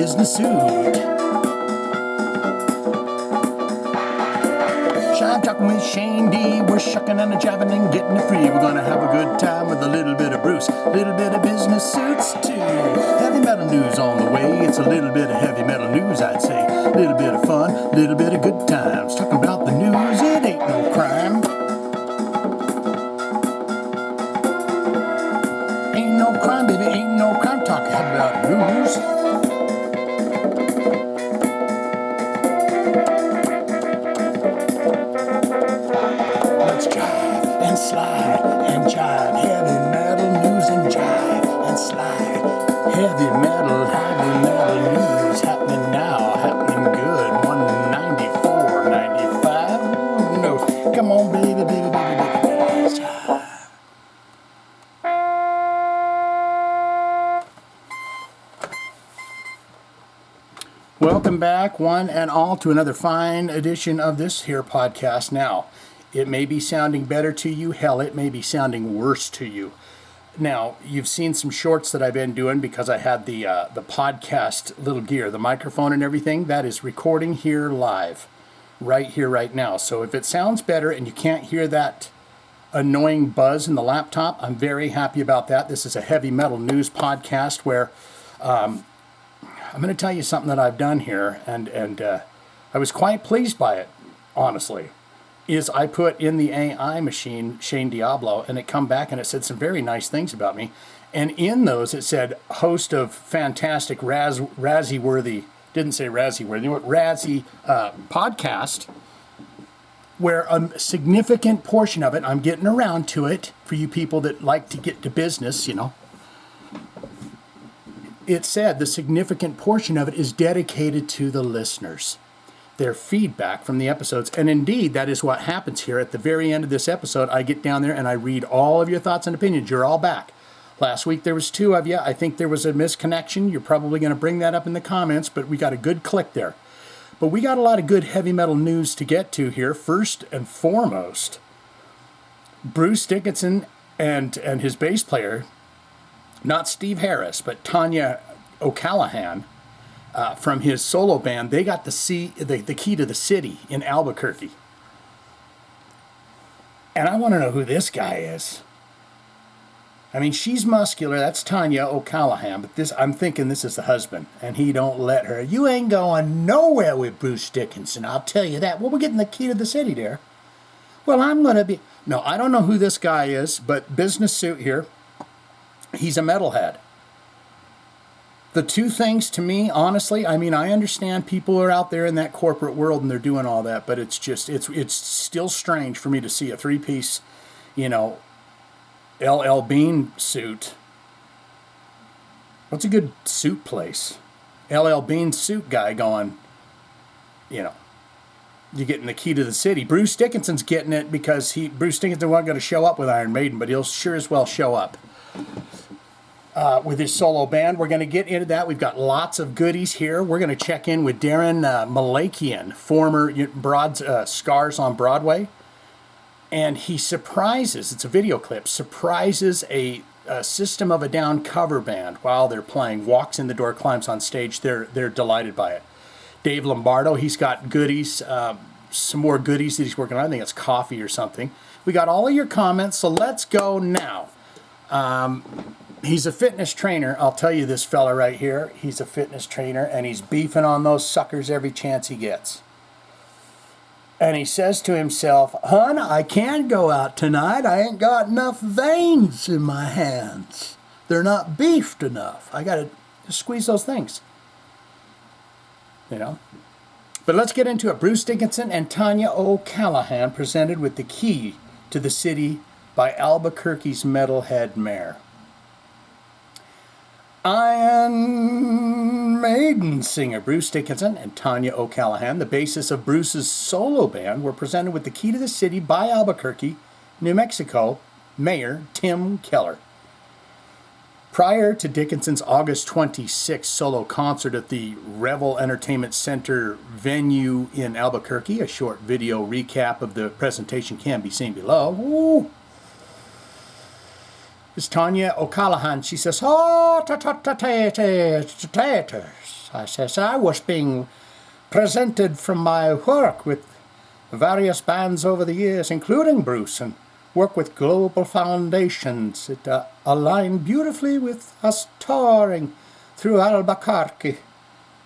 business suit. Jive Talkin with Shane D. We're shucking and a jiving and getting it free. We're gonna have a good time with a little bit of Bruce, little bit of business suits too. Heavy metal news on the way. It's a little bit of heavy metal news, I'd say. Little bit of fun, little bit of good times. Talking about the news, it ain't no crime. Ain't no crime, baby, ain't no crime. Talking about news. Slide and jive, heavy metal news and jive and slide. Heavy metal news happening now, happening good. 194, 95. Who knows? Come on, baby, baby, baby, baby, baby. Jive. Welcome back, one and all, to another fine edition of this here podcast. Now, it may be sounding better to you. Hell, it may be sounding worse to you. Now, you've seen some shorts that I've been doing because I had the podcast little gear, the microphone and everything. That is recording here live, right here, right now. So if it sounds better and you can't hear that annoying buzz in the laptop, I'm very happy about that. This is a heavy metal news podcast where I'm going to tell you something that I've done here, and I was quite pleased by it, honestly. Is I put in the AI machine Shane Diablo, and it come back and it said some very nice things about me. And in those it said host of fantastic Razzie-worthy, didn't say Razzie-worthy, but Razzie podcast, where a significant portion of it, I'm getting around to it for you people that like to get to business, you know. It said the significant portion of it is dedicated to the listeners, their feedback from the episodes. And indeed, that is what happens here. At the very end of this episode, I get down there and I read all of your thoughts and opinions. You're all back. Last week, there was 2 of you. I think there was a misconnection. You're probably going to bring that up in the comments, but we got a good click there. But we got a lot of good heavy metal news to get to here. First and foremost, Bruce Dickinson and his bass player, not Steve Harris, but Tonya O'Callahan, from his solo band, they got the key to the city in Albuquerque. And I want to know who this guy is. I mean, she's muscular. That's Tonya O'Callahan. But I'm thinking this is the husband. And he don't let her. You ain't going nowhere with Bruce Dickinson, I'll tell you that. Well, we're getting the key to the city there. Well, I'm going to be... No, I don't know who this guy is, but business suit here. He's a metalhead. The 2 things to me, honestly, I mean, I understand people are out there in that corporate world and they're doing all that, but it's just, it's still strange for me to see a 3-piece, you know, LL Bean suit. What's a good suit place? LL Bean suit guy going, you know, you're getting the key to the city. Bruce Dickinson's getting it because Bruce Dickinson wasn't going to show up with Iron Maiden, but he'll sure as well show up. With his solo band. We're going to get into that. We've got lots of goodies here. We're going to check in with Daron Malakian, former Scars on Broadway. And he surprises, it's a video clip, surprises a System of a Down cover band while they're playing. Walks in the door, climbs on stage. They're delighted by it. Dave Lombardo, he's got goodies, some more goodies that he's working on. I think it's coffee or something. We got all of your comments, so let's go now. He's a fitness trainer. I'll tell you this fella right here. He's a fitness trainer, and he's beefing on those suckers every chance he gets. And he says to himself, "Hon, I can't go out tonight. I ain't got enough veins in my hands. They're not beefed enough. I got to squeeze those things." You know? But let's get into it. Bruce Dickinson and Tonya O'Callahan presented with the key to the city by Albuquerque's metalhead mayor. Iron Maiden singer Bruce Dickinson and Tonya O'Callahan, the bassist of Bruce's solo band, were presented with the key to the city by Albuquerque, New Mexico, Mayor Tim Keller. Prior to Dickinson's August 26th solo concert at the Revel Entertainment Center venue in Albuquerque, a short video recap of the presentation can be seen below. Woo! It's Tonya O'Callahan. She says, "Oh, taters." I says, I was being presented from my work with various bands over the years, including Bruce, and work with global foundations. It aligned beautifully with us touring through Albuquerque.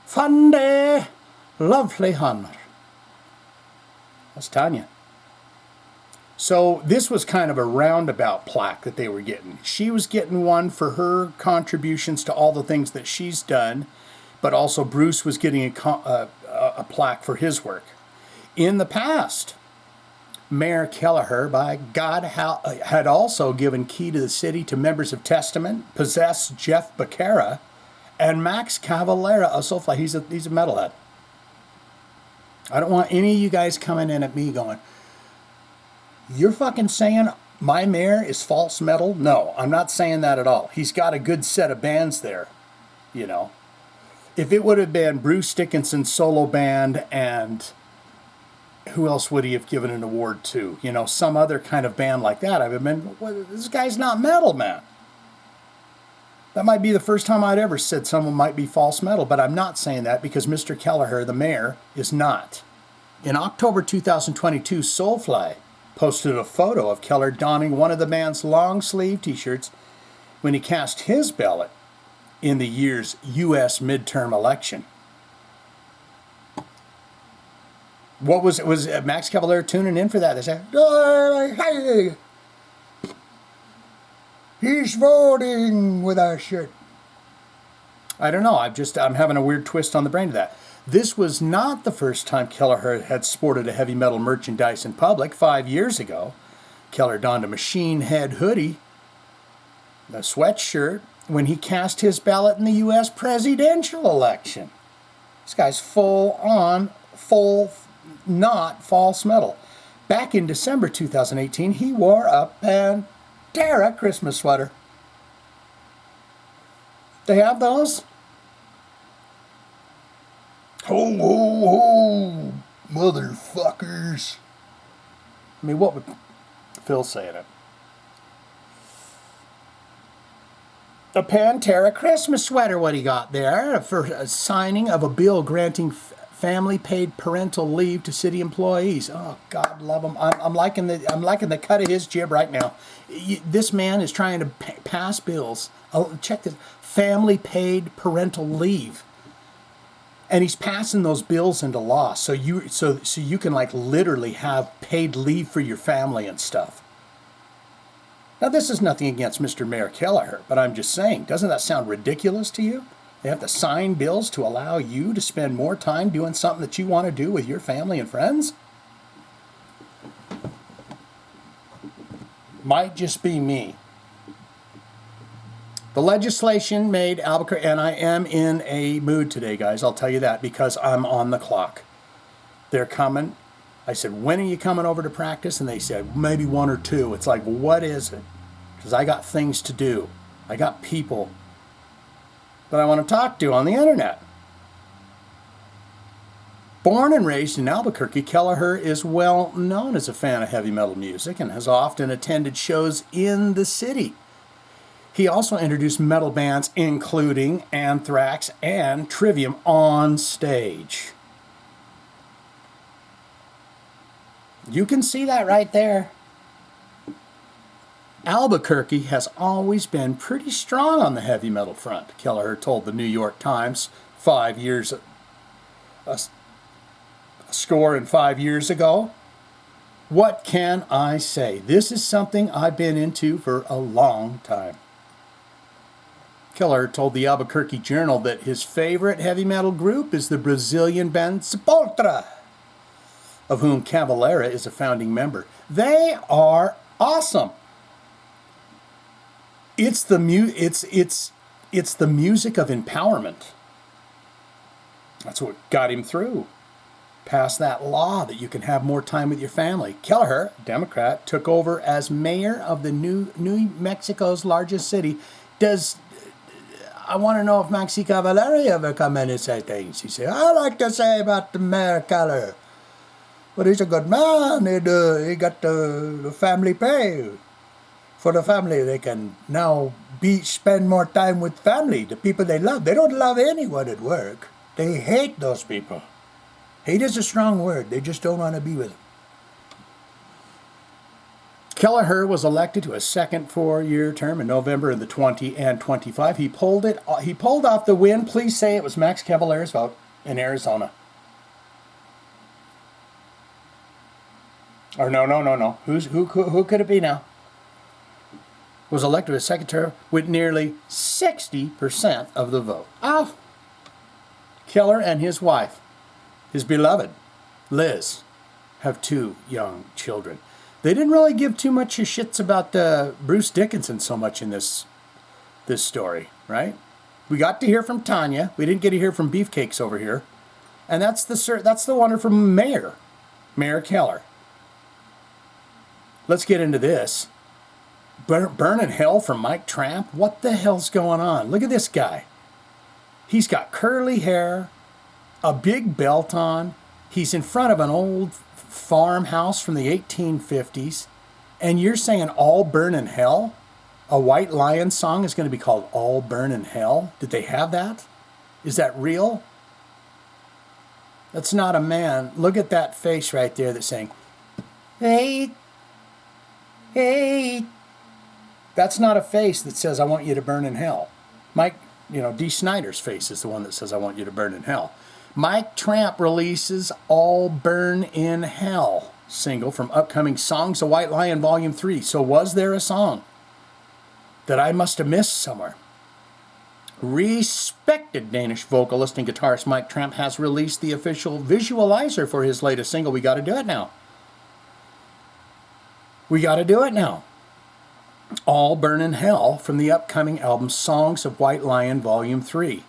Fun day, lovely honor. That's Tonya. So this was kind of a roundabout plaque that they were getting. She was getting one for her contributions to all the things that she's done, but also Bruce was getting a plaque for his work. In the past, Mayor Keller, by God, had also given key to the city to members of Testament, Possess Jeff Becerra, and Max Cavalera of Soulfly. He's a metalhead. I don't want any of you guys coming in at me going, you're fucking saying my mayor is false metal? No, I'm not saying that at all. He's got a good set of bands there, you know. If it would have been Bruce Dickinson's solo band, and who else would he have given an award to? You know, some other kind of band like that. I would have been, well, this guy's not metal, man. That might be the first time I'd ever said someone might be false metal, but I'm not saying that because Mr. Kelleher, the mayor, is not. In October 2022, Soulfly posted a photo of Keller donning one of the band's long-sleeve t-shirts when he cast his ballot in the year's U.S. midterm election. What was it? Was Max Cavalera tuning in for that? They said, hey, he's voting with our shirt. I don't know. I'm having a weird twist on the brain of that. This was not the first time Keller had sported a heavy metal merchandise in public. 5 years ago, Keller donned a Machine Head hoodie, a sweatshirt, when he cast his ballot in the U.S. presidential election. This guy's full not false metal. Back in December 2018, he wore a Pantera Christmas sweater. They have those? Ho, ho, ho, motherfuckers. I mean, what would Phil say in it? A Pantera Christmas sweater, what he got there, for a signing of a bill granting family-paid parental leave to city employees. Oh, God love him. I'm liking the cut of his jib right now. This man is trying to pass bills. Oh, check this. Family-paid parental leave. And he's passing those bills into law, so you can like literally have paid leave for your family and stuff. Now, this is nothing against Mr. Mayor Keller, but I'm just saying, doesn't that sound ridiculous to you? They have to sign bills to allow you to spend more time doing something that you want to do with your family and friends? Might just be me. The legislation made Albuquerque, and I am in a mood today, guys. I'll tell you that because I'm on the clock. They're coming. I said, when are you coming over to practice? And they said, maybe 1 or 2. It's like, what is it? Because I got things to do. I got people that I want to talk to on the internet. Born and raised in Albuquerque, Kelleher is well known as a fan of heavy metal music and has often attended shows in the city. He also introduced metal bands including Anthrax and Trivium on stage. You can see that right there. Albuquerque has always been pretty strong on the heavy metal front, Kelleher told the New York Times 5 years, a score and 5 years ago. What can I say? This is something I've been into for a long time. Keller told the Albuquerque Journal that his favorite heavy metal group is the Brazilian band Sepultura, of whom Cavalera is a founding member. They are awesome. It's the music of empowerment. That's what got him through. Passed that law that you can have more time with your family. Kelleher, Democrat, took over as mayor of the New Mexico's largest city. I want to know if Maxi Cavallari ever come in and say things. He said, I like to say about the Mayor Keller, but he's a good man. He got the family pay for the family. They can now spend more time with family, the people they love. They don't love anyone at work. They hate those people. Hate is a strong word. They just don't want to be with them. Kelleher was elected to a second 4-year term in November of the 20 and 25. He pulled off the win. Please say it was Max Cavalera's vote in Arizona. Or no. Who could it be now? Was elected to a second term with nearly 60% of the vote. Oh. Keller and his wife, his beloved Liz, have 2 young children. They didn't really give too much shits about Bruce Dickinson so much in this story, right? We got to hear from Tonya. We didn't get to hear from Beefcakes over here, and that's the one from Mayor Keller. Let's get into this. Burn in Hell from Mike Tramp. What the hell's going on? Look at this guy. He's got curly hair, a big belt on. He's in front of an old farmhouse from the 1850s, and you're saying All Burn in Hell? A White Lion song is going to be called All Burn in Hell? Did they have that? Is that real? That's not a man. Look at that face right there that's saying, hey. That's not a face that says, I want you to burn in hell. Mike, Dee Snider's face is the one that says, I want you to burn in hell. Mike Tramp releases All Burn in Hell single from upcoming Songs of White Lion Volume 3. So was there a song that I must have missed somewhere? Respected Danish vocalist and guitarist Mike Tramp has released the official visualizer for his latest single. We got to do it now. All Burn in Hell from the upcoming album Songs of White Lion Volume 3.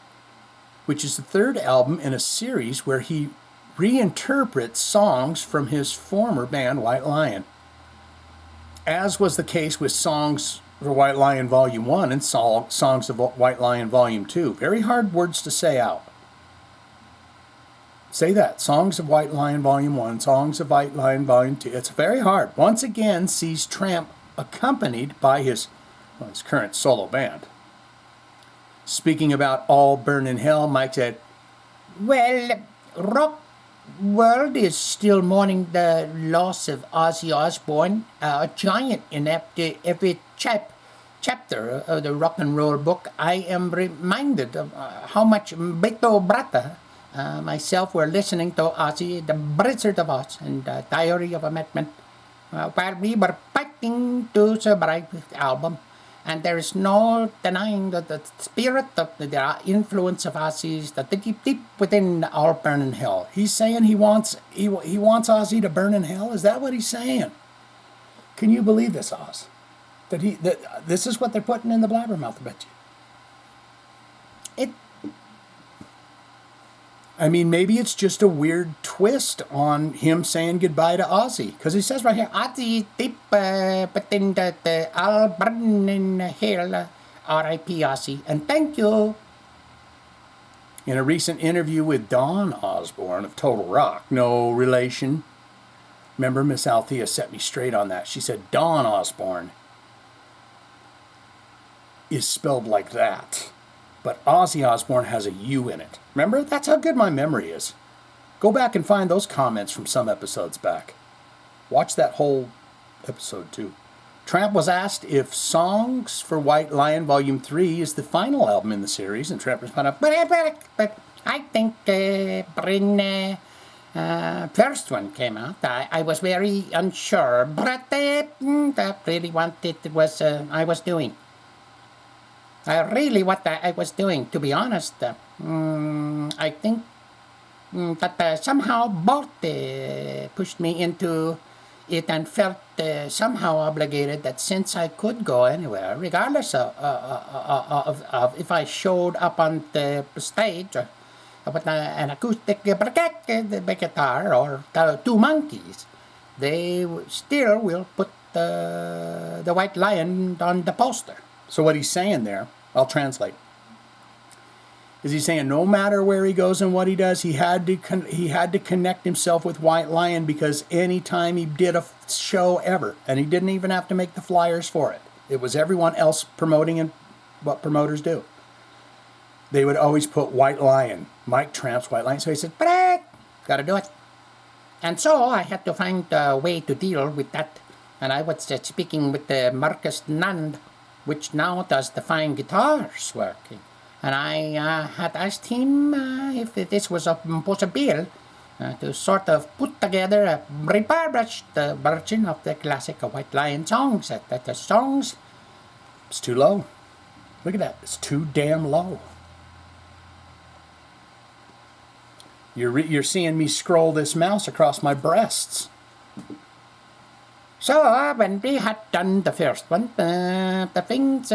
Which is the 3rd album in a series where he reinterprets songs from his former band, White Lion. As was the case with Songs for White Lion Volume 1 and Songs of White Lion Volume 2. Very hard words to say out. Say that. Songs of White Lion Volume 1, Songs of White Lion Volume 2. It's very hard. Once again, sees Tramp accompanied by his current solo band. Speaking about All Burn in Hell, Mike said, well, rock world is still mourning the loss of Ozzy Osbourne, a giant in every chapter of the rock and roll book. I am reminded of how much Beto Brata, myself, were listening to Ozzy, The Blizzard of Oz, and Diary of a Madman, while we were fighting to survive the album. And there is no denying that the spirit of the influence of Ozzy is that deep within All Burn in Hell. He's saying he wants Ozzy to burn in hell. Is that what he's saying? Can you believe this, Oz? That this is what they're putting in the blabbermouth, I bet you. I mean, maybe it's just a weird twist on him saying goodbye to Ozzy. Because he says right here, Ozzy deep within the All Burn in Hell, R.I.P. Ozzy, and thank you. In a recent interview with Dawn Osborne of Total Rock, no relation. Remember, Miss Althea set me straight on that. She said Dawn Osborne is spelled like that. But Ozzy Osbourne has a U in it. Remember? That's how good my memory is. Go back and find those comments from some episodes back. Watch that whole episode too. Tramp was asked if Songs for White Lion Volume 3 is the final album in the series, and Tramp responded, but I think when first one came out, I was very unsure, but really what it was I was doing. Really what I was doing, to be honest. I think that somehow both pushed me into it and felt somehow obligated that since I could go anywhere, regardless of if I showed up on the stage with an acoustic guitar or 2 monkeys, they still will put the White Lion on the poster. So what he's saying there, I'll translate, is he's saying no matter where he goes and what he does, he had to connect himself with White Lion, because anytime he did a show ever, and he didn't even have to make the flyers for it, It was everyone else promoting and what promoters do. They would always put White Lion, Mike Tramp's White Lion. So he said, but gotta do it. And so I had to find a way to deal with that. And I was speaking with Marcus Nand, which now does the fine guitars working. And I had asked him if this was a possible to sort of put together a refurbished version of the classic White Lion songs. That the songs, it's too low. Look at that, it's too damn low. You're seeing me scroll this mouse across my breasts. So when we had done the first one, the things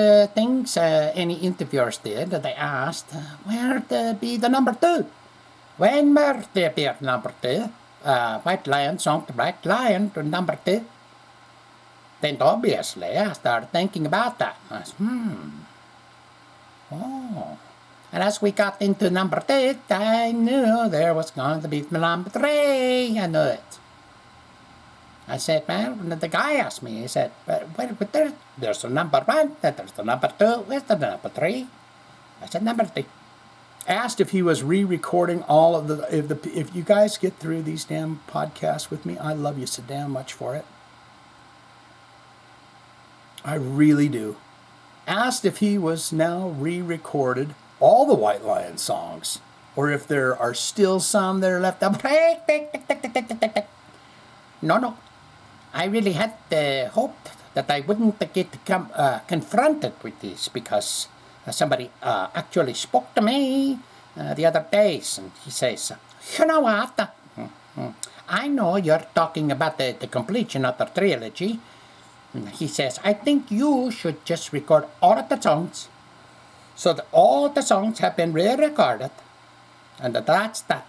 any interviewers did, they asked, where'd be the number 2? When will there be number 2? White Lion song to Black Lion to number 2. Then obviously I started thinking about that. I said, oh. And as we got into number 2, I knew there was going to be number 3. I knew it. I said, man, the guy asked me, he said, but there's a number 1, there's the number 2, where's the number 3? I said, number 3. I asked if he was re-recording all of if you guys get through these damn podcasts with me, I love you so damn much for it. I really do. Asked if he was now re-recorded all the White Lion songs, or if there are still some that are left up. No. I really had hoped that I wouldn't get confronted with this, because somebody actually spoke to me the other days, and he says, you know what? I know you're talking about the completion of the trilogy. He says, I think you should just record all of the songs, so that all the songs have been re-recorded, and that's that.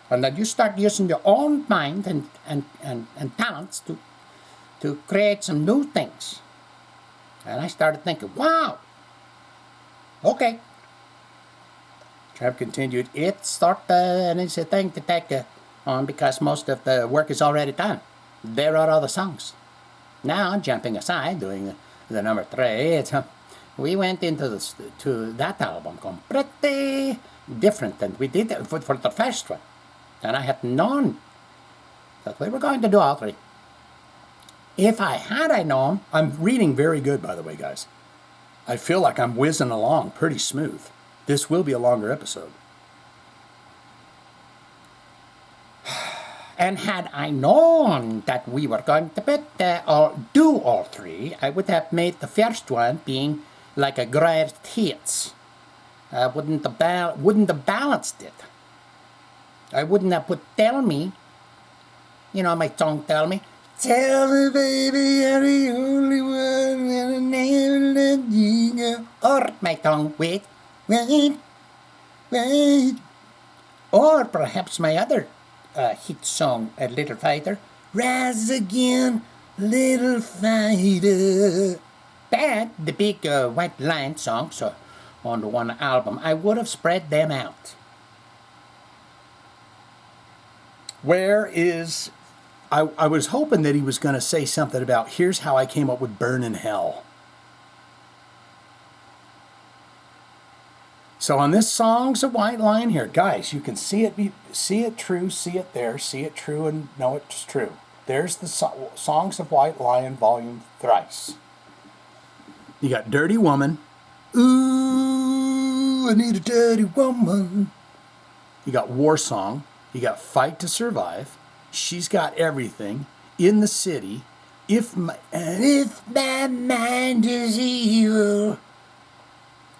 And then you start using your own mind and talents to create some new things. And I started thinking, wow, okay. Tramp continued, it's and it's a thing to take on, because most of the work is already done. There are all the songs. Now, jumping aside, doing the number 3, we went into to that album completely different than we did for the first one. And I had known that we were going to do all 3. If I known, I'm reading very good, by the way, guys. I feel like I'm whizzing along pretty smooth. This will be a longer episode. And had I known that we were going to do all 3, I would have made the first one being like a great hits. Wouldn't have balanced it. I wouldn't have put Tell Me. You know my song, Tell Me. Tell me, baby, you're the only one, and I never let you go. Or my song, Wait. Or perhaps my other hit song, A Little Fighter. Rise again, little fighter. That, the big White Lion songs on the one album, I would have spread them out. Where is... I was hoping that he was going to say something about, here's how I came up with Burn in Hell. So on this Songs of White Lion here, guys, you can see it true, see it there, see it true, and know it's true. There's the Songs of White Lion, Volume Thrice. You got Dirty Woman. Ooh, I need a dirty woman. You got War Song. You got Fight to Survive. She's Got Everything. In the City. If my mind is evil.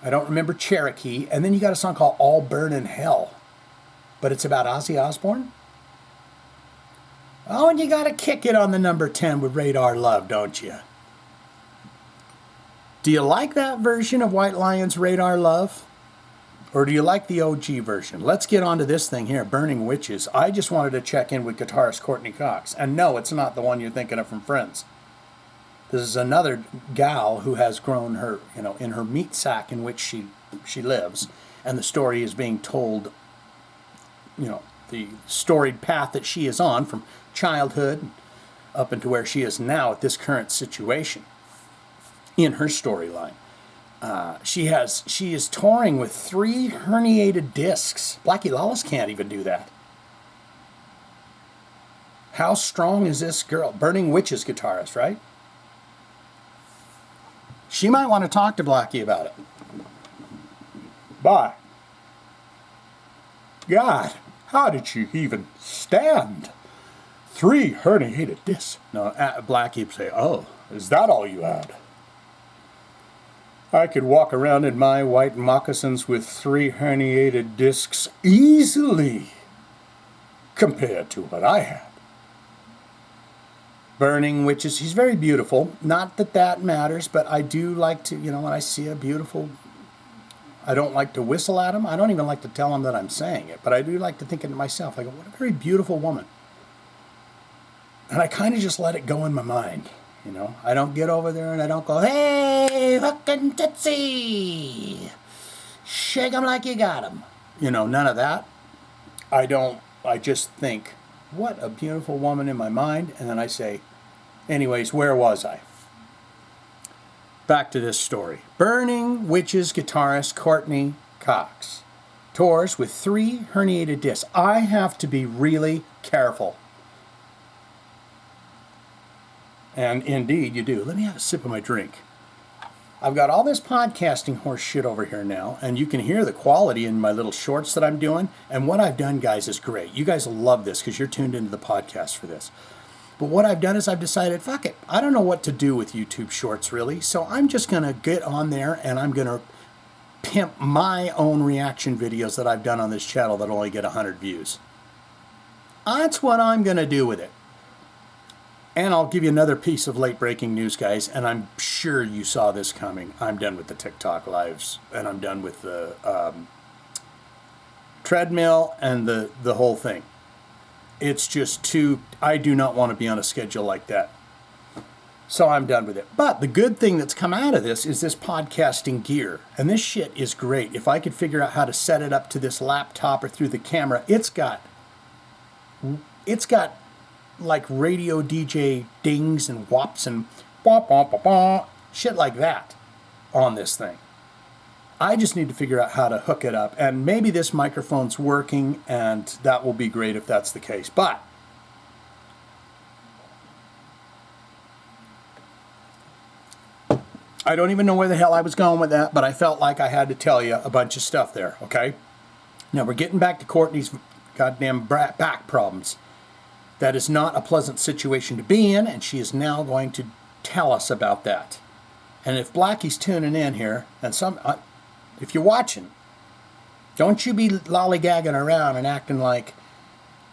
I don't remember Cherokee. And then you got a song called All Burn in Hell. But it's about Ozzy Osbourne. Oh, and you got to kick it on the number 10 with Radar Love, don't you? Do you like that version of White Lion's Radar Love? Or do you like the OG version? Let's get on to this thing here, Burning Witches. I just wanted to check in with guitarist Courtney Cox. And no, it's not the one you're thinking of from Friends. This is another gal who has grown her, in her meat sack in which she lives. And the story is being told, the storied path that she is on from childhood up into where she is now at this current situation. in her storyline. She is touring with 3 herniated discs. Blackie Lawless can't even do that. How strong is this girl? Burning Witch's guitarist, right? She might want to talk to Blackie about it. Bye. God, how did she even stand? 3 herniated discs. No, Blackie would say, oh, is that all you had? I could walk around in my white moccasins with 3 herniated discs easily compared to what I had. Burning Witches, he's very beautiful. Not that that matters, but I do like to, when I see a beautiful, I don't like to whistle at him. I don't even like to tell him that I'm saying it, but I do like to think it to myself. I go, what a very beautiful woman. And I kind of just let it go in my mind, I don't get over there and I don't go, hey, fucking Tootsie, shake 'em like you got 'em. None of that. I just think, what a beautiful woman in my mind. And then I say, anyways, where was I? Back to this story. Burning Witches guitarist Courtney Cox tours with 3 herniated discs. I have to be really careful. And indeed, you do. Let me have a sip of my drink. I've got all this podcasting horse shit over here now, and you can hear the quality in my little shorts that I'm doing. And what I've done, guys, is great. You guys will love this because you're tuned into the podcast for this. But what I've done is I've decided, fuck it. I don't know what to do with YouTube Shorts, really. So I'm just going to get on there, and I'm going to pimp my own reaction videos that I've done on this channel that only get 100 views. That's what I'm going to do with it. And I'll give you another piece of late breaking news, guys, and I'm sure you saw this coming. I'm done with the TikTok lives, and I'm done with the treadmill and the whole thing. It's just I do not want to be on a schedule like that. So I'm done with it. But the good thing that's come out of this is this podcasting gear. And this shit is great. If I could figure out how to set it up to this laptop or through the camera, it's got like radio DJ dings and whops and shit like that on this thing. I just need to figure out how to hook it up, and maybe this microphone's working, and that will be great if that's the case. But I don't even know where the hell I was going with that, but I felt like I had to tell you a bunch of stuff there, okay? Now we're getting back to Courtney's goddamn back problems. That is not a pleasant situation to be in, and she is now going to tell us about that. And if Blackie's tuning in here, and if you're watching, don't you be lollygagging around and acting like,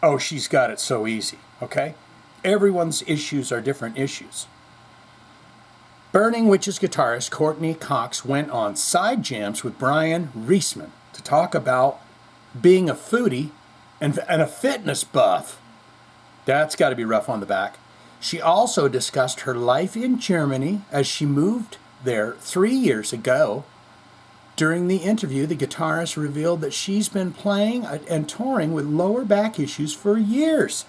oh, she's got it so easy, okay? Everyone's issues are different issues. Burning Witches guitarist Courtney Cox went on side jams with Brian Reisman to talk about being a foodie and a fitness buff. That's got to be rough on the back. She also discussed her life in Germany as she moved there 3 years ago. During the interview, the guitarist revealed that she's been playing and touring with lower back issues for years.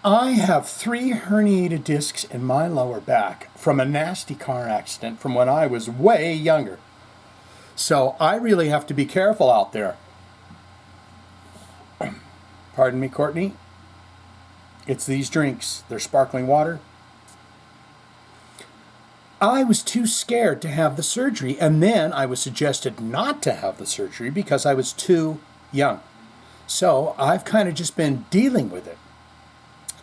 I have 3 herniated discs in my lower back from a nasty car accident from when I was way younger. So I really have to be careful out there. Pardon me, Courtney. It's these drinks. They're sparkling water. I was too scared to have the surgery, and then I was suggested not to have the surgery because I was too young. So I've kind of just been dealing with it.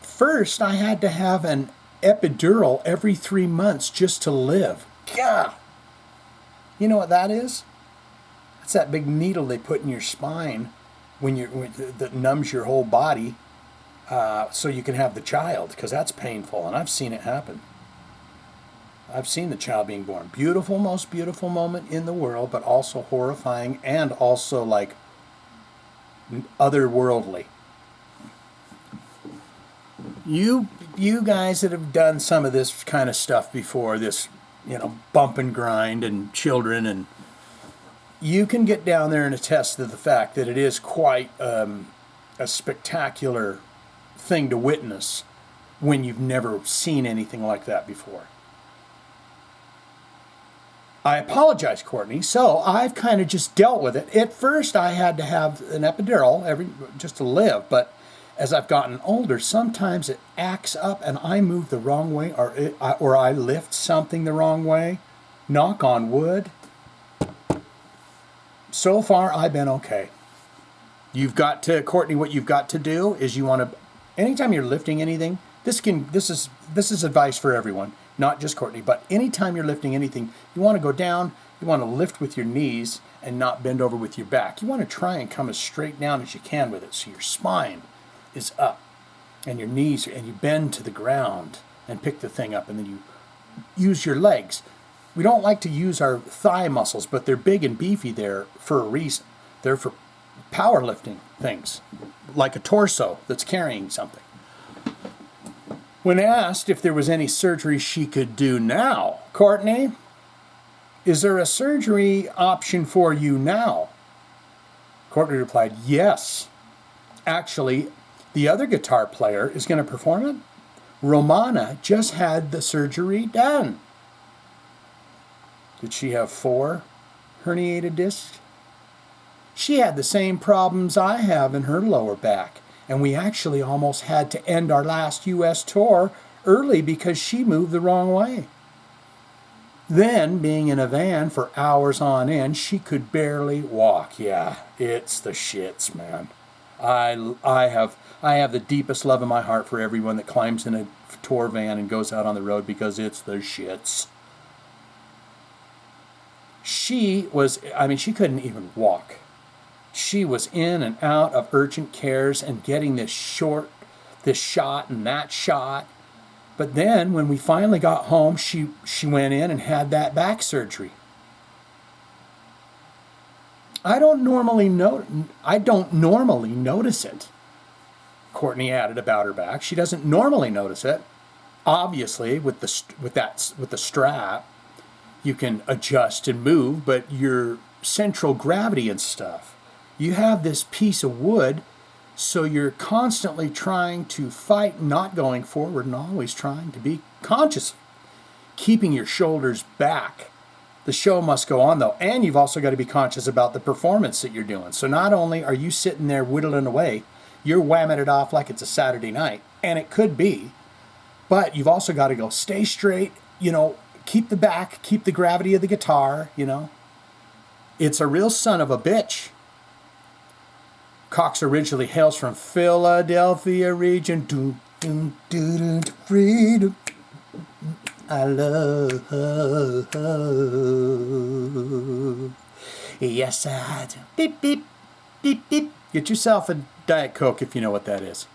First, I had to have an epidural every 3 months just to live. God! You know what that is? It's that big needle they put in your spine that numbs your whole body so you can have the child, because that's painful, and I've seen it happen. I've seen the child being born. Beautiful, most beautiful moment in the world, but also horrifying and also like otherworldly. You guys that have done some of this kind of stuff before, this, bump and grind and children, and you can get down there and attest to the fact that it is quite a spectacular thing to witness when you've never seen anything like that before. I apologize, Courtney. So I've kind of just dealt with it. At first, I had to have an epidural just to live, but as I've gotten older, sometimes it acts up and I move the wrong way, or I lift something the wrong way. Knock on wood. So far, I've been okay. You've got to, Courtney, what you've got to do is you want to, anytime you're lifting anything, this is advice for everyone, not just Courtney, but anytime you're lifting anything, you want to go down, you want to lift with your knees and not bend over with your back. You want to try and come as straight down as you can with it, so your spine is up and your knees, and you bend to the ground and pick the thing up, and then you use your legs. We don't like to use our thigh muscles, but they're big and beefy there for a reason. They're for powerlifting things, like a torso that's carrying something. When asked if there was any surgery she could do now, Courtney, is there a surgery option for you now? Courtney replied, yes. Actually, the other guitar player is going to perform it. Romana just had the surgery done. Did she have 4 herniated discs? She had the same problems I have in her lower back, and we actually almost had to end our last U.S. tour early because she moved the wrong way. Then, being in a van for hours on end, she could barely walk. Yeah, it's the shits, man. I have the deepest love in my heart for everyone that climbs in a tour van and goes out on the road, because it's the shits. She couldn't even walk. She was in and out of urgent cares and getting this shot and that shot. But then when we finally got home, she went in and had that back surgery. I don't normally notice it, Courtney added about her back. She doesn't normally notice it. Obviously, with the strap, you can adjust and move, but your central gravity and stuff, you have this piece of wood, so you're constantly trying to fight not going forward and always trying to be conscious, keeping your shoulders back. The show must go on, though, and you've also got to be conscious about the performance that you're doing. So not only are you sitting there whittling away, you're whamming it off like it's a Saturday night, and it could be, but you've also got to go stay straight, keep the back, keep the gravity of the guitar, It's a real son of a bitch. Cox originally hails from Philadelphia region. Doom, doom, doom, doom, freedom. I love. Yes, I do. Beep, beep, beep, beep. Get yourself a Diet Coke if you know what that is.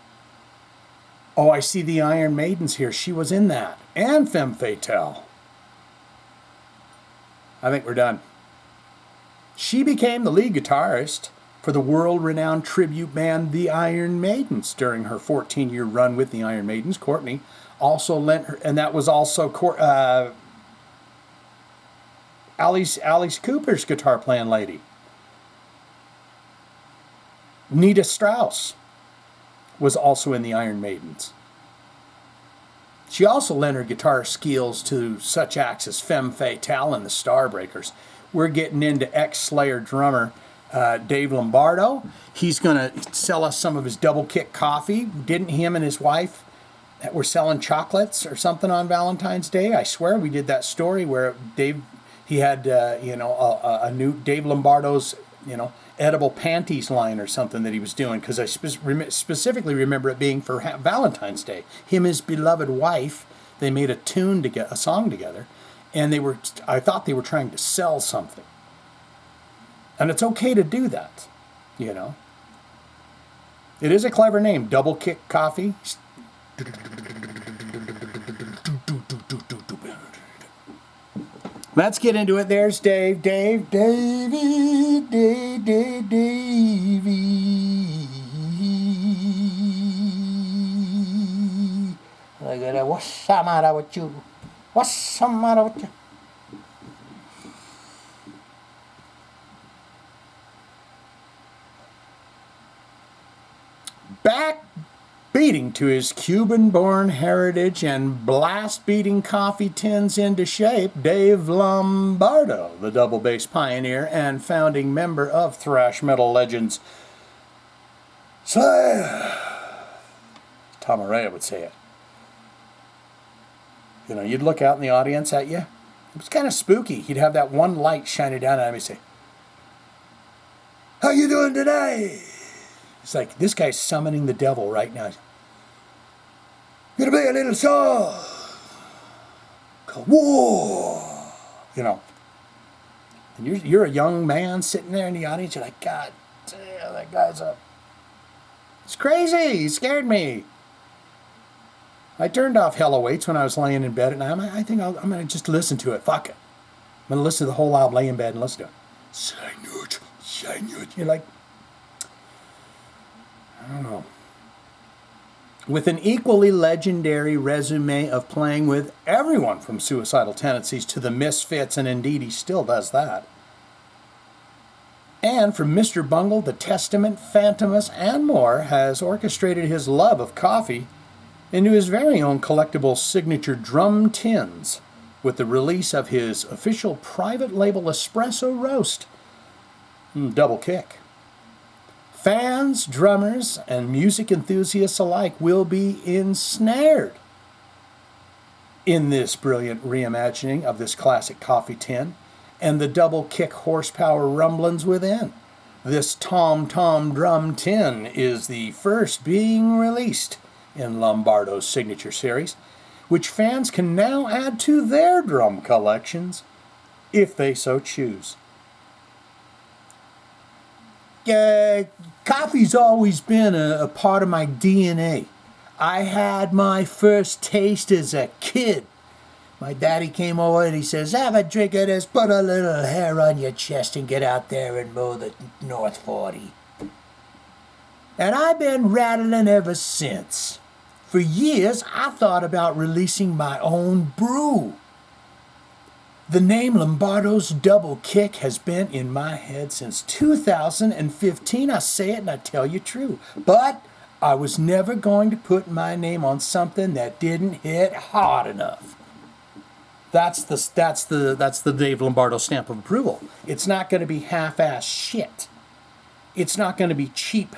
Oh, I see the Iron Maidens here. She was in that. And Femme Fatale. I think we're done. She became the lead guitarist for the world-renowned tribute band The Iron Maidens during her 14-year run with the Iron Maidens. Courtney also lent her, and that was also Alice Cooper's guitar playing lady. Nita Strauss was also in the Iron Maidens. She also lent her guitar skills to such acts as Femme Fatale and the Starbreakers. We're getting into ex-Slayer drummer Dave Lombardo. He's going to sell us some of his double kick coffee. Didn't him and his wife were selling chocolates or something on Valentine's Day? I swear we did that story where he had a new Dave Lombardo's edible panties line or something that he was doing, because I specifically remember it being for Valentine's Day. Him and his beloved wife, they made a song together, and I thought they were trying to sell something. And it's okay to do that, It is a clever name, Double Kick Coffee. Let's get into it. There's Davey. Look at that. What's the matter with you? What's the matter with you? beating to his Cuban-born heritage and blast-beating coffee tins into shape, Dave Lombardo, the double bass pioneer and founding member of thrash metal legends Slayer. Tom Araya would say it. You know, you'd look out in the audience at you. It was kind of spooky. He'd have that one light shining down at him and say, "How you doing today?" It's like, this guy's summoning the devil right now. Gonna play a little song called War. You know. And you're a young man sitting there in the audience. You're like, God damn, that guy's up. It's crazy. He scared me. I turned off Hell Awaits when I was laying in bed at night. I think I'm going to just listen to it. Fuck it. I'm going to listen to the whole album, lay in bed and listen to it. You're like, I don't know. With an equally legendary resume of playing with everyone from Suicidal Tendencies to the Misfits, and indeed he still does that. And from Mr. Bungle, The Testament, Phantomus, and more, has orchestrated his love of coffee into his very own collectible signature drum tins with the release of his official private label espresso roast, Double Kick. Fans, drummers, and music enthusiasts alike will be ensnared in this brilliant reimagining of this classic coffee tin and the double kick horsepower rumblings within. This tom-tom drum tin is the first being released in Lombardo's signature series, which fans can now add to their drum collections if they so choose. Coffee's always been a part of my DNA. I had my first taste as a kid. My daddy came over and he says, "Have a drink of this, put a little hair on your chest and get out there and mow the North 40. And I've been rattling ever since. For years, I thought about releasing my own brew. The name Lombardo's Double Kick has been in my head since 2015. I say it and I tell you true. But I was never going to put my name on something that didn't hit hard enough." That's the Dave Lombardo stamp of approval. It's not going to be half-ass shit. It's not going to be cheap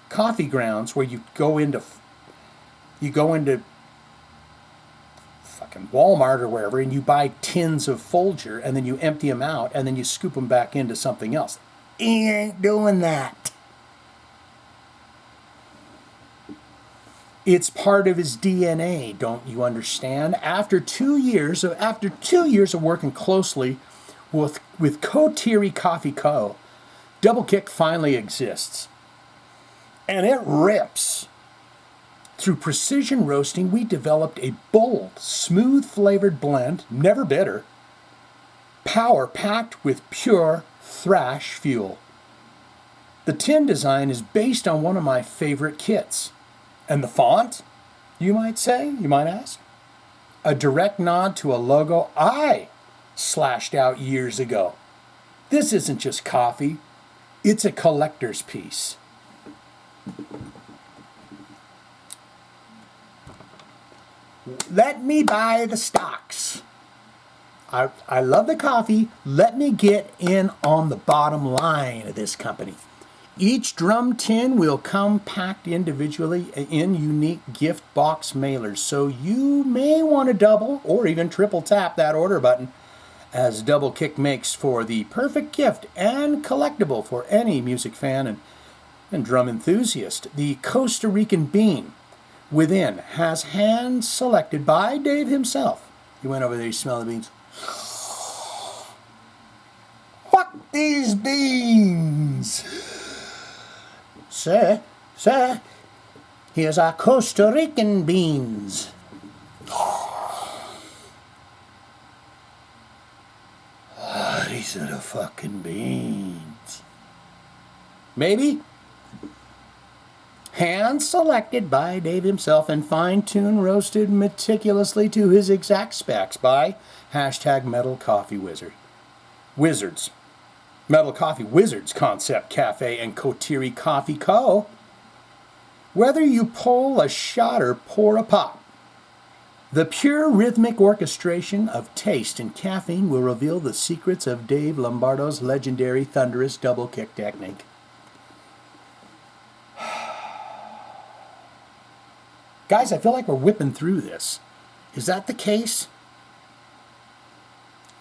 coffee grounds where you go into fucking Walmart or wherever and you buy tins of Folger and then you empty them out and then you scoop them back into something else. He ain't doing that. It's part of his DNA, don't you understand? After 2 years of working closely with Kotiri Coffee Co., Double Kick finally exists. And it rips. Through precision roasting, we developed a bold, smooth-flavored blend, never bitter, power-packed with pure thrash fuel. The tin design is based on one of my favorite kits. And the font, you might ask? A direct nod to a logo I slashed out years ago. This isn't just coffee, it's a collector's piece. Let me buy the stocks. I love the coffee. Let me get in on the bottom line of this company. Each drum tin will come packed individually in unique gift box mailers, so you may want to double or even triple tap that order button, as Double Kick makes for the perfect gift and collectible for any music fan and drum enthusiast. The Costa Rican bean within has hand selected by Dave himself. He went over there, he smelled the beans. Fuck these beans! Sir, here's our Costa Rican beans. These are the fucking beans. Maybe? Hand selected by Dave himself and fine-tuned roasted meticulously to his exact specs by #Metal Coffee Wizard. Wizards. Metal Coffee Wizards Concept Cafe and Kotiri Coffee Co. Whether you pull a shot or pour a pop, the pure rhythmic orchestration of taste and caffeine will reveal the secrets of Dave Lombardo's legendary thunderous double kick technique. Guys, I feel like we're whipping through this. Is that the case?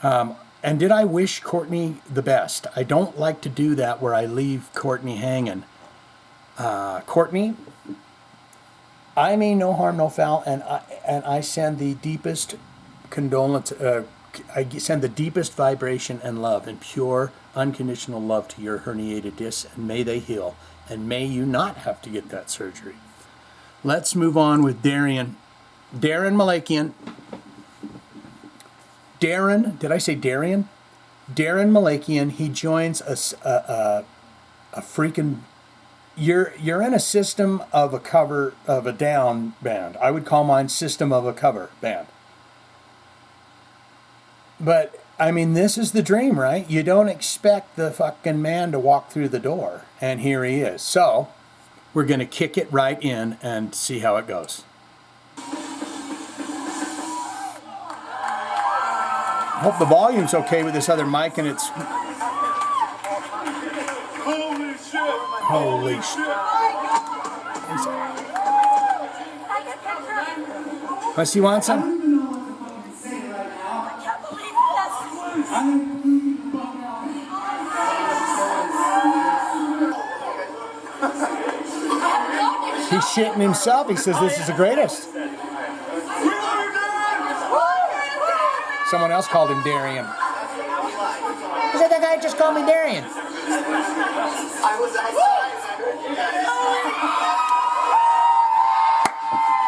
And did I wish Courtney the best? I don't like to do that where I leave Courtney hanging. Courtney, I mean no harm, no foul, and I send the deepest condolence. I send the deepest vibration and love and pure, unconditional love to your herniated discs, and may they heal, and may you not have to get that surgery. Let's move on with Daron Malakian. Did I say Daron? Daron Malakian. He joins a freaking. You're in a System of a Cover of a Down band. I would call mine System of a Cover band. But I mean, this is the dream, right? You don't expect the fucking man to walk through the door, and here he is. So we're gonna kick it right in and see how it goes. I hope the volume's okay with this other mic, and it's. Holy shit! Holy shit! Does he want some? I can't believe this! He's shitting himself. He says this is the greatest. Someone else called him Darian. He said that guy just called me Darian.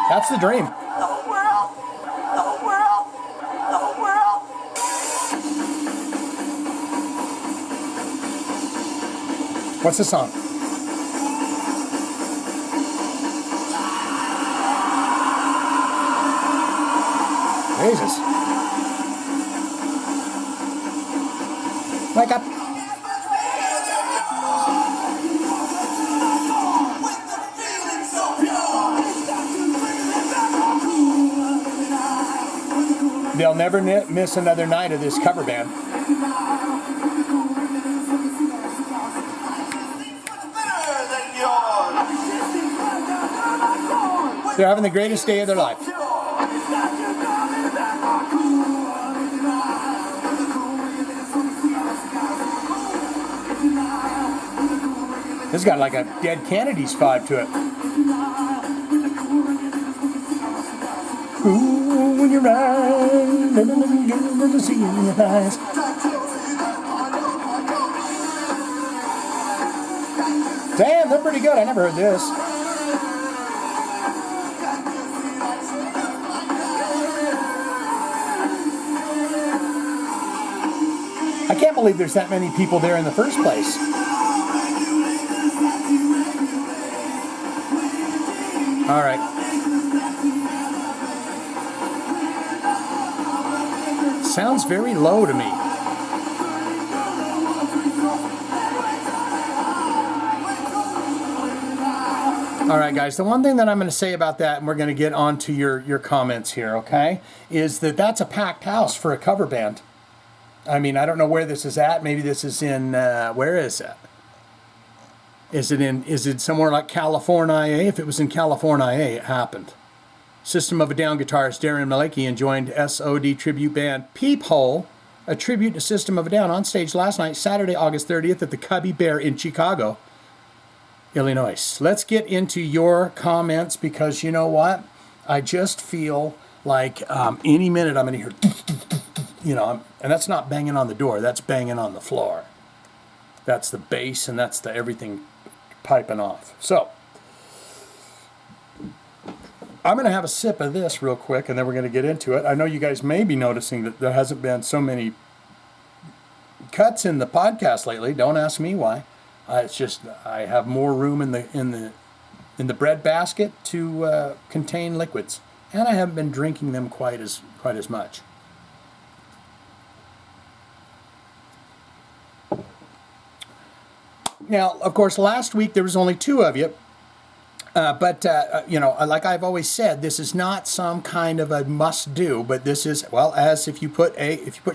That's the dream. The whole world! The whole world! The whole world! What's the song? Jesus. Wake up. They'll never miss another night of this cover band. They're having the greatest day of their life. This has got like a Dead Kennedys vibe to it. Ooh, when you're right, to see in your eyes. Damn, they're pretty good. I never heard this. I can't believe there's that many people there in the first place. All right. Sounds very low to me. All right, guys, the one thing that I'm going to say about that, and we're going to get on to your comments here, okay, is that that's a packed house for a cover band. I mean, I don't know where this is at. Maybe this is in, where is it? Is it somewhere like California? If it was in California, it happened. System of a Down guitarist Daron Malakian joined SOAD tribute band Peephole, a tribute to System of a Down, on stage last night, Saturday, August 30th at the Cubby Bear in Chicago, Illinois. Let's get into your comments, because you know what? I just feel like any minute I'm going to hear, you know, and that's not banging on the door, that's banging on the floor. That's the bass, and that's the everything piping off. So I'm going to have a sip of this real quick, and then we're going to get into it. I know you guys may be noticing that there hasn't been so many cuts in the podcast lately. Don't ask me why. It's just I have more room in the bread basket to contain liquids, and I haven't been drinking them quite as much. Now, of course, last week there was only two of you, Like I've always said, this is not some kind of a must do, but this is, well, as if you put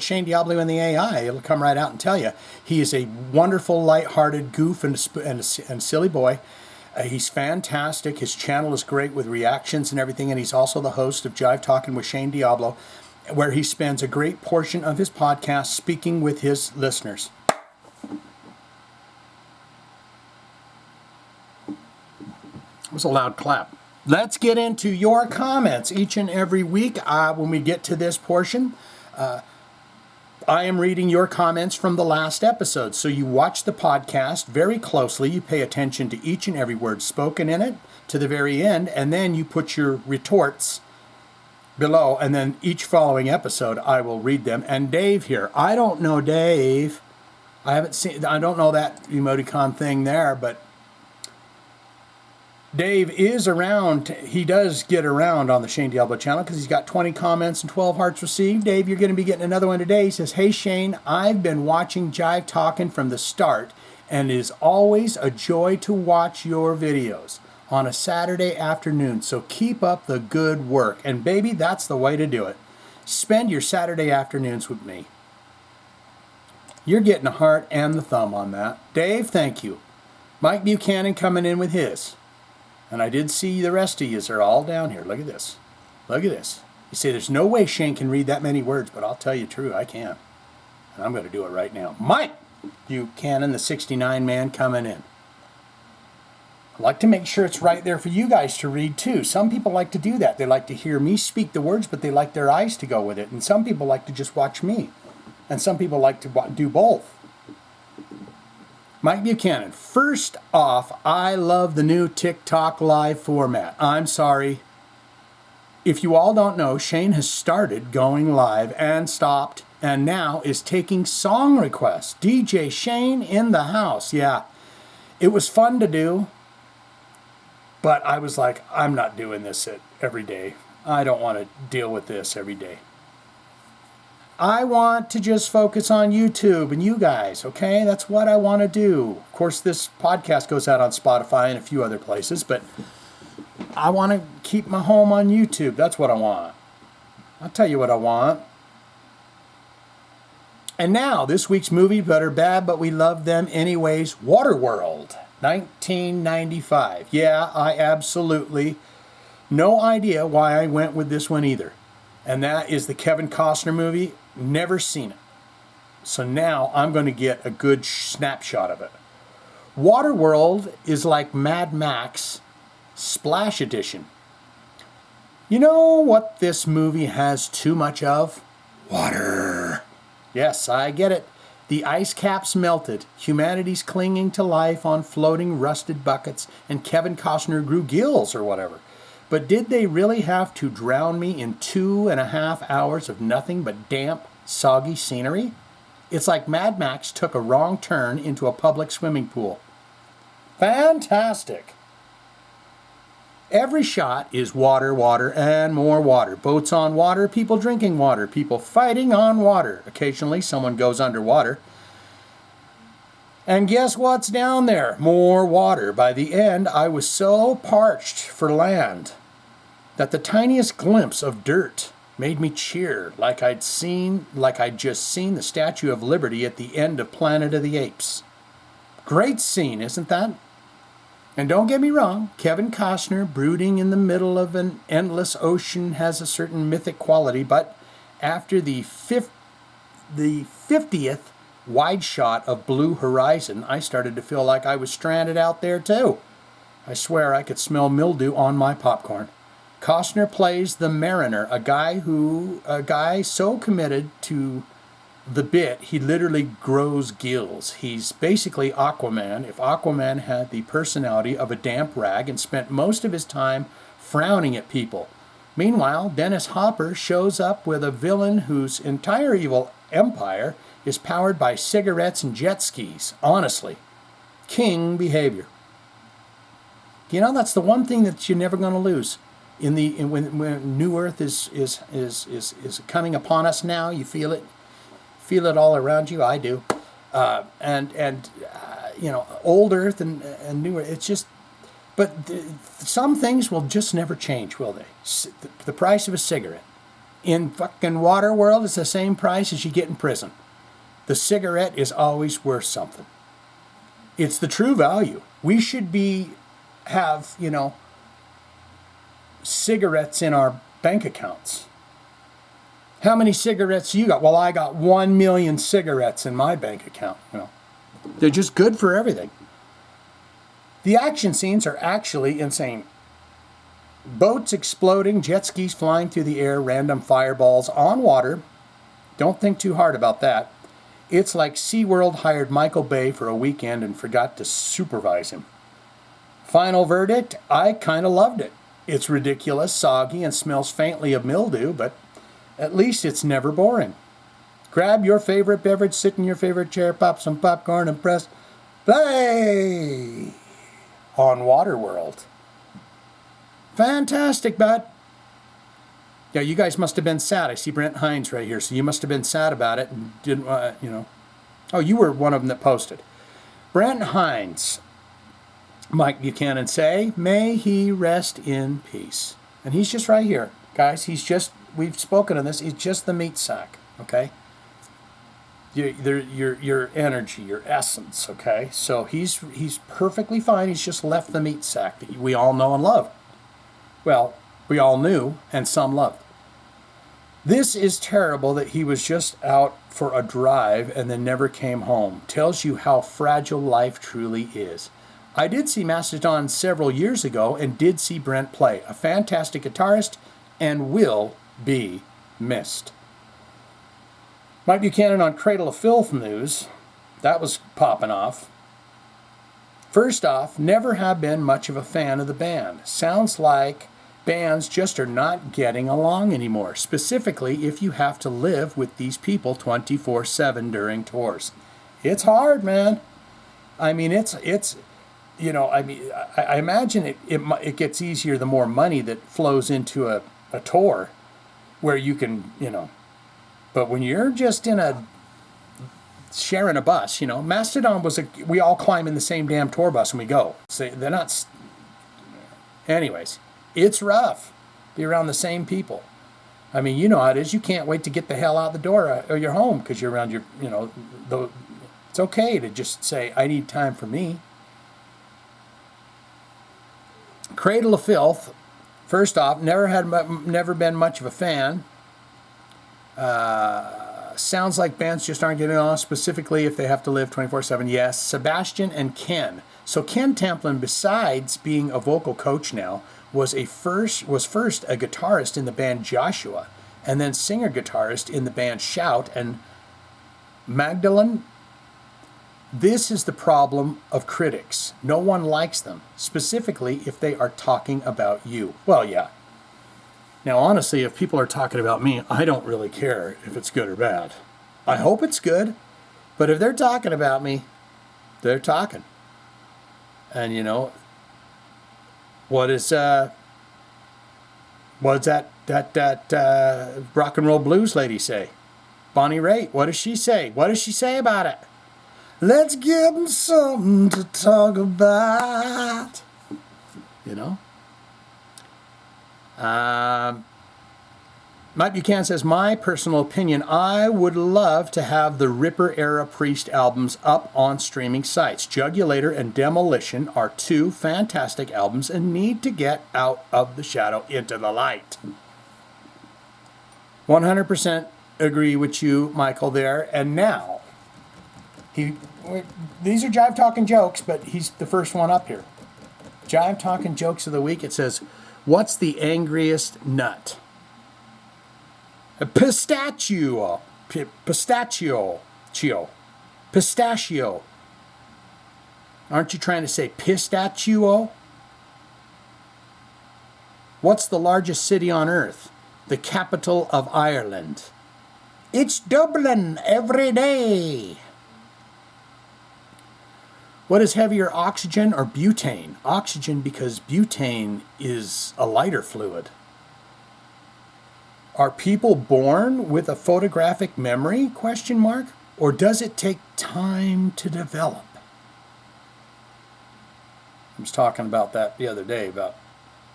Shane Diablo in the AI, it'll come right out and tell you. He is a wonderful, lighthearted goof and silly boy. He's fantastic. His channel is great with reactions and everything, and he's also the host of Jive Talkin with Shane Diablo, where he spends a great portion of his podcast speaking with his listeners. It was a loud clap. Let's get into your comments each and every week. When we get to this portion, I am reading your comments from the last episode. So you watch the podcast very closely. You pay attention to each and every word spoken in it to the very end, and then you put your retorts below, and then each following episode I will read them. And Dave here, I don't know Dave. I don't know that emoticon thing there, but Dave is around. He does get around on the Shane Diablo channel because he's got 20 comments and 12 hearts received. Dave, you're going to be getting another one today. He says, "Hey Shane, I've been watching Jive Talkin from the start, and it is always a joy to watch your videos on a Saturday afternoon. So keep up the good work." And baby, that's the way to do it. Spend your Saturday afternoons with me. You're getting a heart and the thumb on that. Dave, thank you. Mike Buchanan coming in with his. And I did see the rest of yous are all down here. Look at this. Look at this. You say there's no way Shane can read that many words, but I'll tell you true, I can. And I'm going to do it right now. Mike Buchanan, the 69 man, coming in. I like to make sure it's right there for you guys to read too. Some people like to do that. They like to hear me speak the words, but they like their eyes to go with it. And some people like to just watch me. And some people like to do both. Mike Buchanan, first off, I love the new TikTok live format. I'm sorry. If you all don't know, Shane has started going live and stopped, and now is taking song requests. DJ Shane in the house. Yeah, it was fun to do, but I was like, I'm not doing this every day. I don't want to deal with this every day. I want to just focus on YouTube and you guys, okay? That's what I want to do. Of course, this podcast goes out on Spotify and a few other places, but I want to keep my home on YouTube. That's what I want. I'll tell you what I want. And now, this week's movie, good or bad, but we love them anyways, Waterworld, 1995. Yeah, I absolutely, no idea why I went with this one either. And that is the Kevin Costner movie. Never seen it. So now I'm going to get a good snapshot of it. Waterworld is like Mad Max Splash Edition. You know what this movie has too much of? Water. Yes, I get it. The ice caps melted, humanity's clinging to life on floating rusted buckets, and Kevin Costner grew gills or whatever. But did they really have to drown me in 2.5 hours of nothing but damp, soggy scenery? It's like Mad Max took a wrong turn into a public swimming pool. Fantastic! Every shot is water, water, and more water. Boats on water, people drinking water, people fighting on water. Occasionally someone goes underwater. And guess what's down there? More water. By the end, I was so parched for land that the tiniest glimpse of dirt made me cheer like I'd just seen the Statue of Liberty at the end of Planet of the Apes. Great scene, isn't that? And don't get me wrong, Kevin Costner brooding in the middle of an endless ocean has a certain mythic quality, but after the 50th wide shot of Blue Horizon, I started to feel like I was stranded out there too. I swear I could smell mildew on my popcorn. Costner plays the mariner, a guy so committed to the bit he literally grows gills. He's basically Aquaman if Aquaman had the personality of a damp rag and spent most of his time frowning at people. Meanwhile, Dennis Hopper shows up with a villain whose entire evil empire is powered by cigarettes and jet skis. Honestly, king behavior. You know, that's the one thing that you're never going to lose. When New Earth is coming upon us now, you feel it all around you. I do, you know, Old Earth and New Earth. It's just But some things will just never change, will they? The price of a cigarette. In fucking water world, it's the same price as you get in prison. The cigarette is always worth something. It's the true value. We should have, cigarettes in our bank accounts. How many cigarettes you got? Well, I got 1 million cigarettes in my bank account. They're just good for everything. The action scenes are actually insane. Boats exploding, jet skis flying through the air, random fireballs on water. Don't think too hard about that. It's like SeaWorld hired Michael Bay for a weekend and forgot to supervise him. Final verdict, I kind of loved it. It's ridiculous, soggy, and smells faintly of mildew, but at least it's never boring. Grab your favorite beverage, sit in your favorite chair, pop some popcorn, and press play on Waterworld. Fantastic, bud. Yeah, you guys must have been sad. I see Brent Hines right here, so you must have been sad about it and didn't, Oh, you were one of them that posted. Brent Hines, Mike Buchanan say, may he rest in peace. And he's just right here. Guys, we've spoken on this, he's just the meat sack, okay? Your energy, your essence, okay? So he's perfectly fine, he's just left the meat sack that we all know and love. Well, we all knew, and some loved. This is terrible that he was just out for a drive and then never came home. Tells you how fragile life truly is. I did see Mastodon several years ago and did see Brent play. A fantastic guitarist and will be missed. Mike Buchanan on Cradle of Filth news. That was popping off. First off, never have been much of a fan of the band. Sounds like bands just are not getting along anymore, specifically if you have to live with these people 24/7 during tours. It's hard, man. I mean, I imagine it gets easier the more money that flows into a tour where you can, but when you're just sharing a bus, Mastodon we all climb in the same damn tour bus and we go. So they're not, anyways. It's rough. Be around the same people. I mean, you know how it is. You can't wait to get the hell out the door or your home because you're around it's okay to just say, I need time for me. Cradle of Filth. First off, never been much of a fan. Sounds like bands just aren't getting on, specifically if they have to live 24/7. Yes, Sebastian and Ken. So Ken Tamplin, besides being a vocal coach now, was first a guitarist in the band Joshua, and then singer-guitarist in the band Shout and Magdalene. This is the problem of critics. No one likes them, specifically if they are talking about you. Well, yeah. Now, honestly, if people are talking about me, I don't really care if it's good or bad. I hope it's good, but if they're talking about me, they're talking. And what's that rock and roll blues lady say? Bonnie Raitt, what does she say? What does she say about it? Let's give them something to talk about. Mike Buchanan says, my personal opinion, I would love to have the Ripper era Priest albums up on streaming sites. Jugulator and Demolition are two fantastic albums and need to get out of the shadow into the light. 100% agree with you, Michael, there. And now, these are Jive Talkin jokes, but he's the first one up here. Jive Talkin jokes of the week. It says, what's the angriest nut? A pistachio. Pistachio. Aren't you trying to say pistachio? What's the largest city on earth? The capital of Ireland. It's Dublin every day. What is heavier, oxygen or butane? Oxygen, because butane is a lighter fluid. Are people born with a photographic memory, ? Or does it take time to develop? I was talking about that the other day, about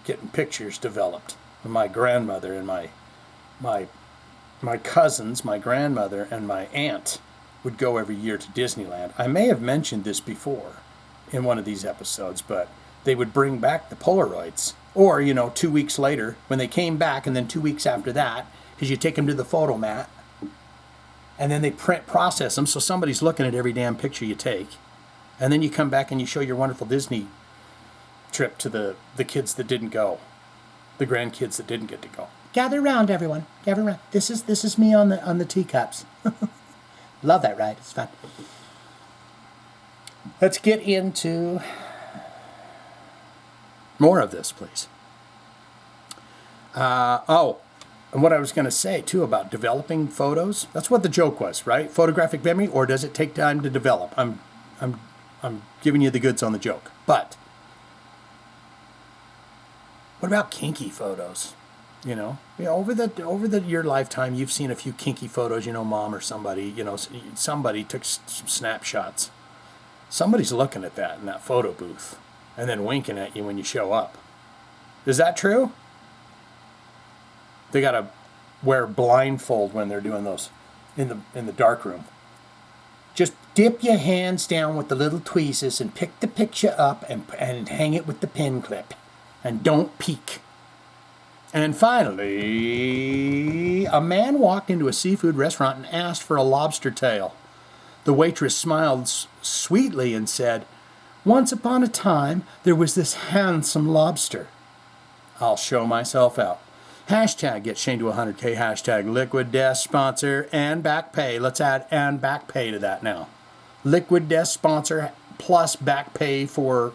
getting pictures developed. My grandmother and my cousins, my grandmother and my aunt would go every year to Disneyland. I may have mentioned this before in one of these episodes, but they would bring back the Polaroids. Or, 2 weeks later, when they came back, and then 2 weeks after that, because you take them to the photo mat, and then they process them, so somebody's looking at every damn picture you take. And then you come back and you show your wonderful Disney trip to the kids that didn't go, the grandkids that didn't get to go. Gather around, everyone. Gather around. This is me on the teacups. Love that ride. It's fun. Let's get into more of this, please. And what I was going to say too about developing photos. That's what the joke was, right? Photographic memory, or does it take time to develop? I'm giving you the goods on the joke. But what about kinky photos? Over your lifetime, you've seen a few kinky photos. Mom or somebody, somebody took some snapshots. Somebody's looking at that in that photo booth, and then winking at you when you show up. Is that true? They gotta wear blindfold when they're doing those in the dark room. Just dip your hands down with the little tweezers and pick the picture up and hang it with the pin clip, and don't peek. And finally, a man walked into a seafood restaurant and asked for a lobster tail. The waitress smiled sweetly and said, "Once upon a time, there was this handsome lobster." I'll show myself out. Hashtag get Shane to 100K. Hashtag Liquid Death sponsor and back pay. Let's add and back pay to that now. Liquid Death sponsor plus back pay for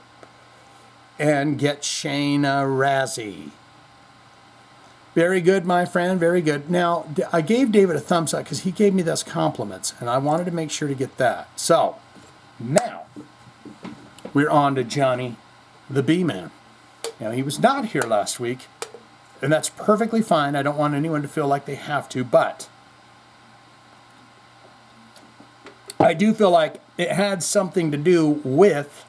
and get Shane a Razzie. Very good, my friend. Very good. Now, I gave David a thumbs up because he gave me those compliments, and I wanted to make sure to get that. So, now, we're on to Johnny the B-Man. Now, he was not here last week, and that's perfectly fine. I don't want anyone to feel like they have to, but I do feel like it had something to do with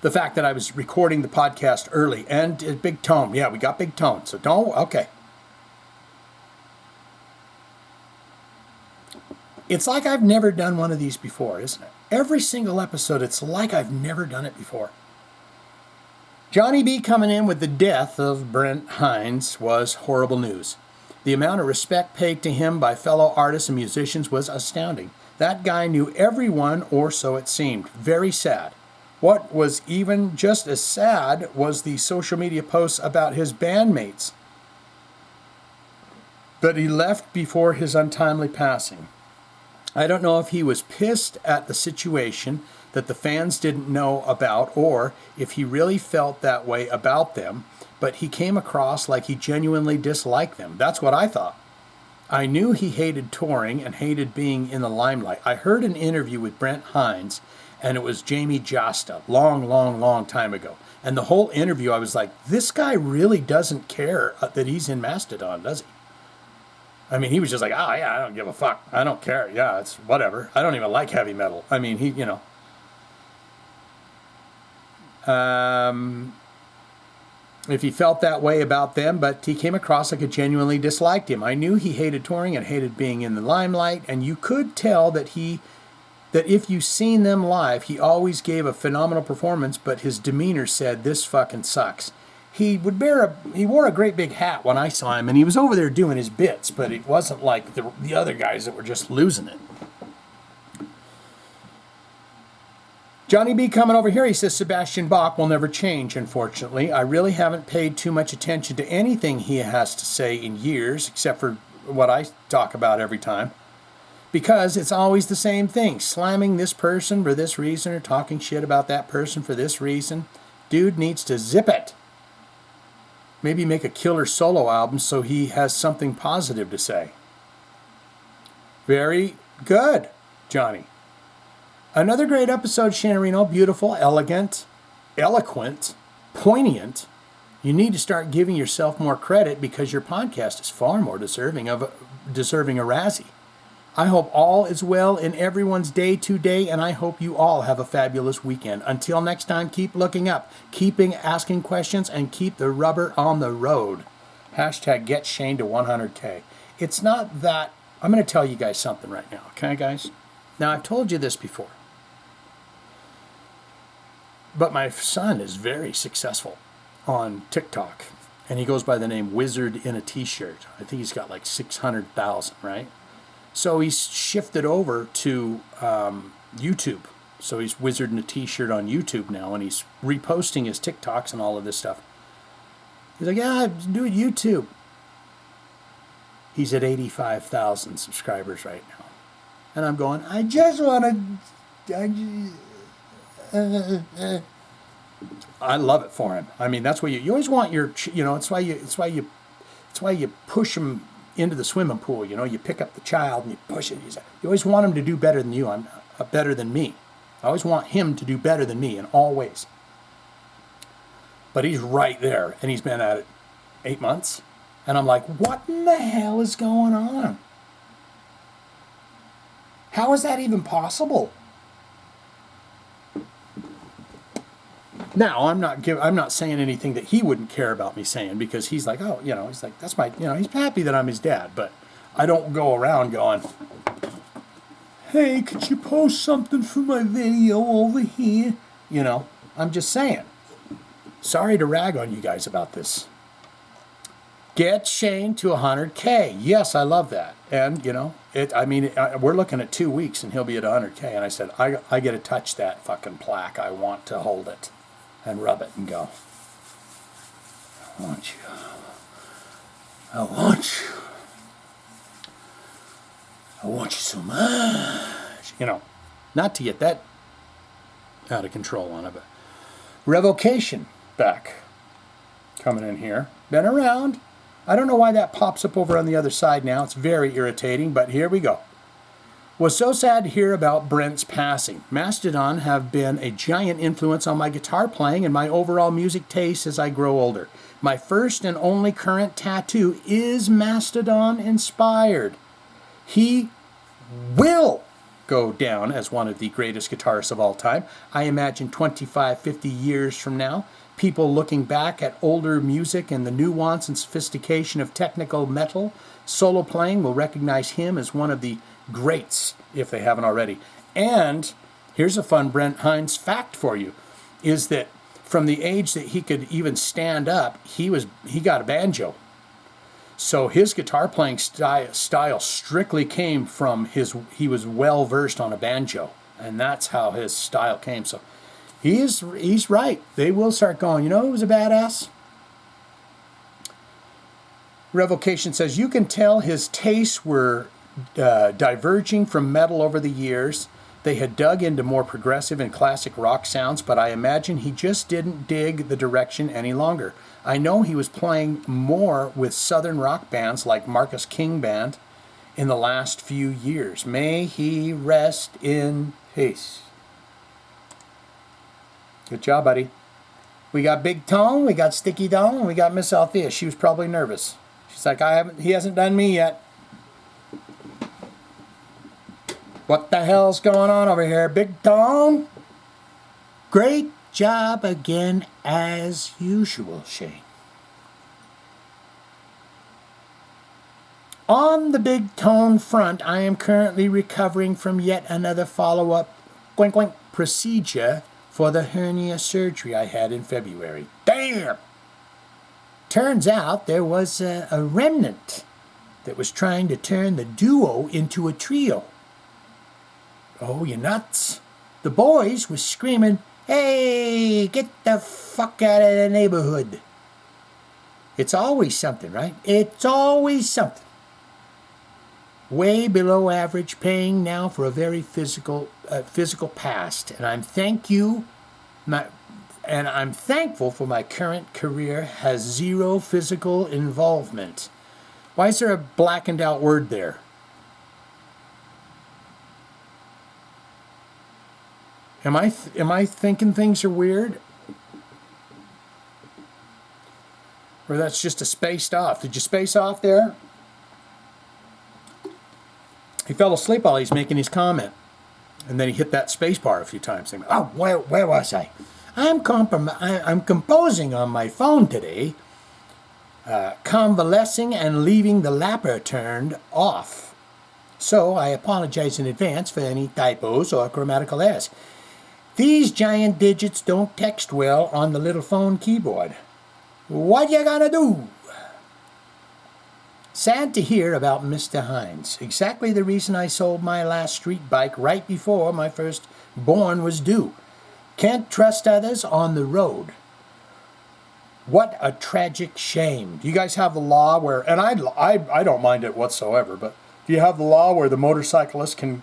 the fact that I was recording the podcast early, and Big Tone. Yeah, we got Big Tone, so don't, okay. It's like I've never done one of these before, isn't it? Every single episode, it's like I've never done it before. Johnny B coming in with the death of Brent Hines was horrible news. The amount of respect paid to him by fellow artists and musicians was astounding. That guy knew everyone, or so it seemed. Very sad. What was even just as sad was the social media posts about his bandmates that he left before his untimely passing. I don't know if he was pissed at the situation that the fans didn't know about, or if he really felt that way about them, but he came across like he genuinely disliked them. That's what I thought. I knew he hated touring and hated being in the limelight. I heard an interview with Brent Hines, and it was Jamie Josta, long time ago. And the whole interview, I was like, this guy really doesn't care that he's in Mastodon, does he? I mean, he was just like, oh, yeah, I don't give a fuck. I don't care. Yeah, it's whatever. I don't even like heavy metal. I mean, if he felt that way about them, but he came across like he genuinely disliked him. I knew he hated touring and hated being in the limelight, and you could tell that if you seen them live, he always gave a phenomenal performance, but his demeanor said, this fucking sucks. He wore a great big hat when I saw him, and he was over there doing his bits, but it wasn't like the other guys that were just losing it. Johnny B coming over here, he says, Sebastian Bach will never change, unfortunately. I really haven't paid too much attention to anything he has to say in years, except for what I talk about every time. Because it's always the same thing, slamming this person for this reason or talking shit about that person for this reason. Dude needs to zip it. Maybe make a killer solo album so he has something positive to say. Very good, Johnny. Another great episode, Shanarino. Beautiful, elegant, eloquent, poignant. You need to start giving yourself more credit because your podcast is far more deserving a Razzie. I hope all is well in everyone's day today, and I hope you all have a fabulous weekend. Until next time, keep looking up, keeping asking questions, and keep the rubber on the road. Hashtag get Shane to 100K. It's not that, I'm going to tell you guys something right now, okay, guys? Now, I've told you this before, but my son is very successful on TikTok, and he goes by the name Wizard in a T-shirt. I think he's got like 600,000, right? So he's shifted over to YouTube. So he's Wizard in a T-shirt on YouTube now, and he's reposting his TikToks and all of this stuff. He's like, yeah, I'm doing YouTube. He's at 85,000 subscribers right now. And I'm going, I just want to... I love it for him. I mean, that's why you always want your, you know, it's why you push him into the swimming pool. You know, you pick up the child and you push it. You always want him to do better than you. I'm better than me. I always want him to do better than me in all ways. But he's right there, and he's been at it 8 months, and I'm like, what in the hell is going on? How is that even possible? Now, I'm not saying anything that he wouldn't care about me saying, because he's like, oh, you know, he's like, that's my, you know, he's happy that I'm his dad, but I don't go around going, hey, could you post something for my video over here? You know, I'm just saying. Sorry to rag on you guys about this. Get Shane to 100K. Yes, I love that. And, you know, we're looking at 2 weeks and he'll be at 100K. And I said, I get to touch that fucking plaque. I want to hold it and rub it and go, I want you. I want you. I want you so much. You know, not to get that out of control on it, but revocation back coming in here. Been around. I don't know why that pops up over on the other side now. It's very irritating, but here we go. Was so sad to hear about Brent's passing. Mastodon have been a giant influence on my guitar playing and my overall music taste as I grow older. My first and only current tattoo is Mastodon inspired. He will go down as one of the greatest guitarists of all time. I imagine 25, 50 years from now, people looking back at older music and the nuance and sophistication of technical metal solo playing will recognize him as one of the greats, if they haven't already. And here's a fun Brent Hines fact for you, is that from the age that he could even stand up, he got a banjo. So his guitar playing style strictly came from he was well versed on a banjo, and that's how his style came. So he's right. They will start going, you know who was a badass? Revocation says, you can tell his tastes were diverging from metal over the years. They had dug into more progressive and classic rock sounds, but I imagine he just didn't dig the direction any longer. I know he was playing more with southern rock bands like Marcus King Band in the last few years. May he rest in peace. Good job, buddy. We got Big Tone, we got Sticky Dome, and we got Miss Althea. She was probably nervous. She's like, he hasn't done me yet. What the hell's going on over here, Big Tone? Great job again, as usual, Shane. On the Big Tone front, I am currently recovering from yet another follow-up procedure for the hernia surgery I had in February. Damn! Turns out there was a remnant that was trying to turn the duo into a trio. Oh, you nuts. The boys was screaming, hey, get the fuck out of the neighborhood. It's always something, right? It's always something. Way below average paying now for a very physical past. And I'm thankful for my current career has zero physical involvement. Why is there a blackened out word there? Am I thinking things are weird? Or that's just a spaced off. Did you space off there? He fell asleep while he's making his comment. And then he hit that space bar a few times. Oh, where was I? I'm composing on my phone today, convalescing and leaving the lapper turned off. So I apologize in advance for any typos or grammatical errors. These giant digits don't text well on the little phone keyboard. What you gonna do? Sad to hear about Mr. Hines. Exactly the reason I sold my last street bike right before my first born was due. Can't trust others on the road. What a tragic shame. Do you guys have the law where, and I don't mind it whatsoever, but do you have the law where the motorcyclist can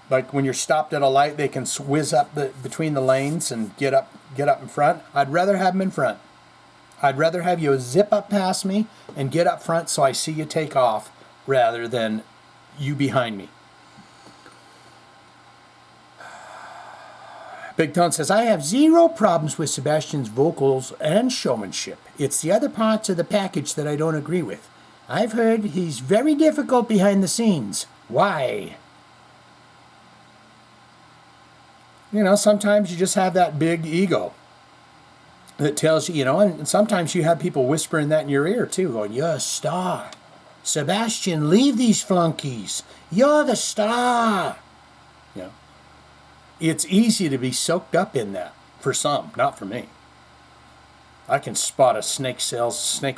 like when you're stopped at a light, they can whiz up between the lanes and get up in front? I'd rather have them in front. I'd rather have you zip up past me and get up front so I see you take off rather than you behind me. Big Tone says, I have zero problems with Sebastian's vocals and showmanship. It's the other parts of the package that I don't agree with. I've heard he's very difficult behind the scenes. Why? You know, sometimes you just have that big ego that tells you, you know, and sometimes you have people whispering that in your ear too, going, you're a star. Sebastian, leave these flunkies. You're the star. You know, it's easy to be soaked up in that for some, not for me. I can spot a snake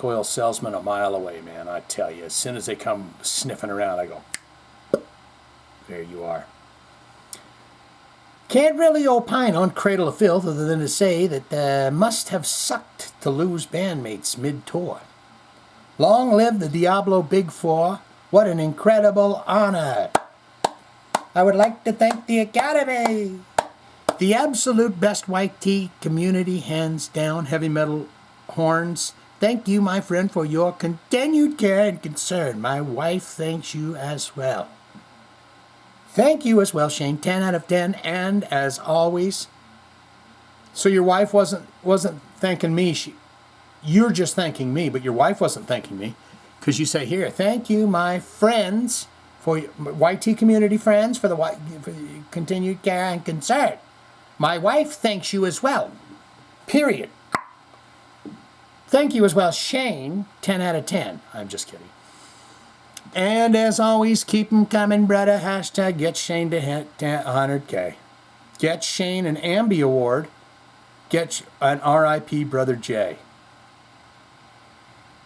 oil salesman a mile away, man. I tell you, as soon as they come sniffing around, I go, there you are. Can't really opine on Cradle of Filth other than to say that must have sucked to lose bandmates mid-tour. Long live the Diablo Big Four. What an incredible honor. I would like to thank the Academy. The absolute best white tea community, hands down, heavy metal horns. Thank you, my friend, for your continued care and concern. My wife thanks you as well. Thank you as well, Shane. 10 out of 10. And as always, so your wife wasn't thanking me. You're just thanking me, but your wife wasn't thanking me because you say here, thank you, my friends, for YT community friends, for the continued care and concern. My wife thanks you as well. Period. Thank you as well, Shane. 10 out of 10. I'm just kidding. And as always, keep them coming, brother. Hashtag get Shane to hit 100K. Get Shane an Ambi Award. Get an RIP Brother J.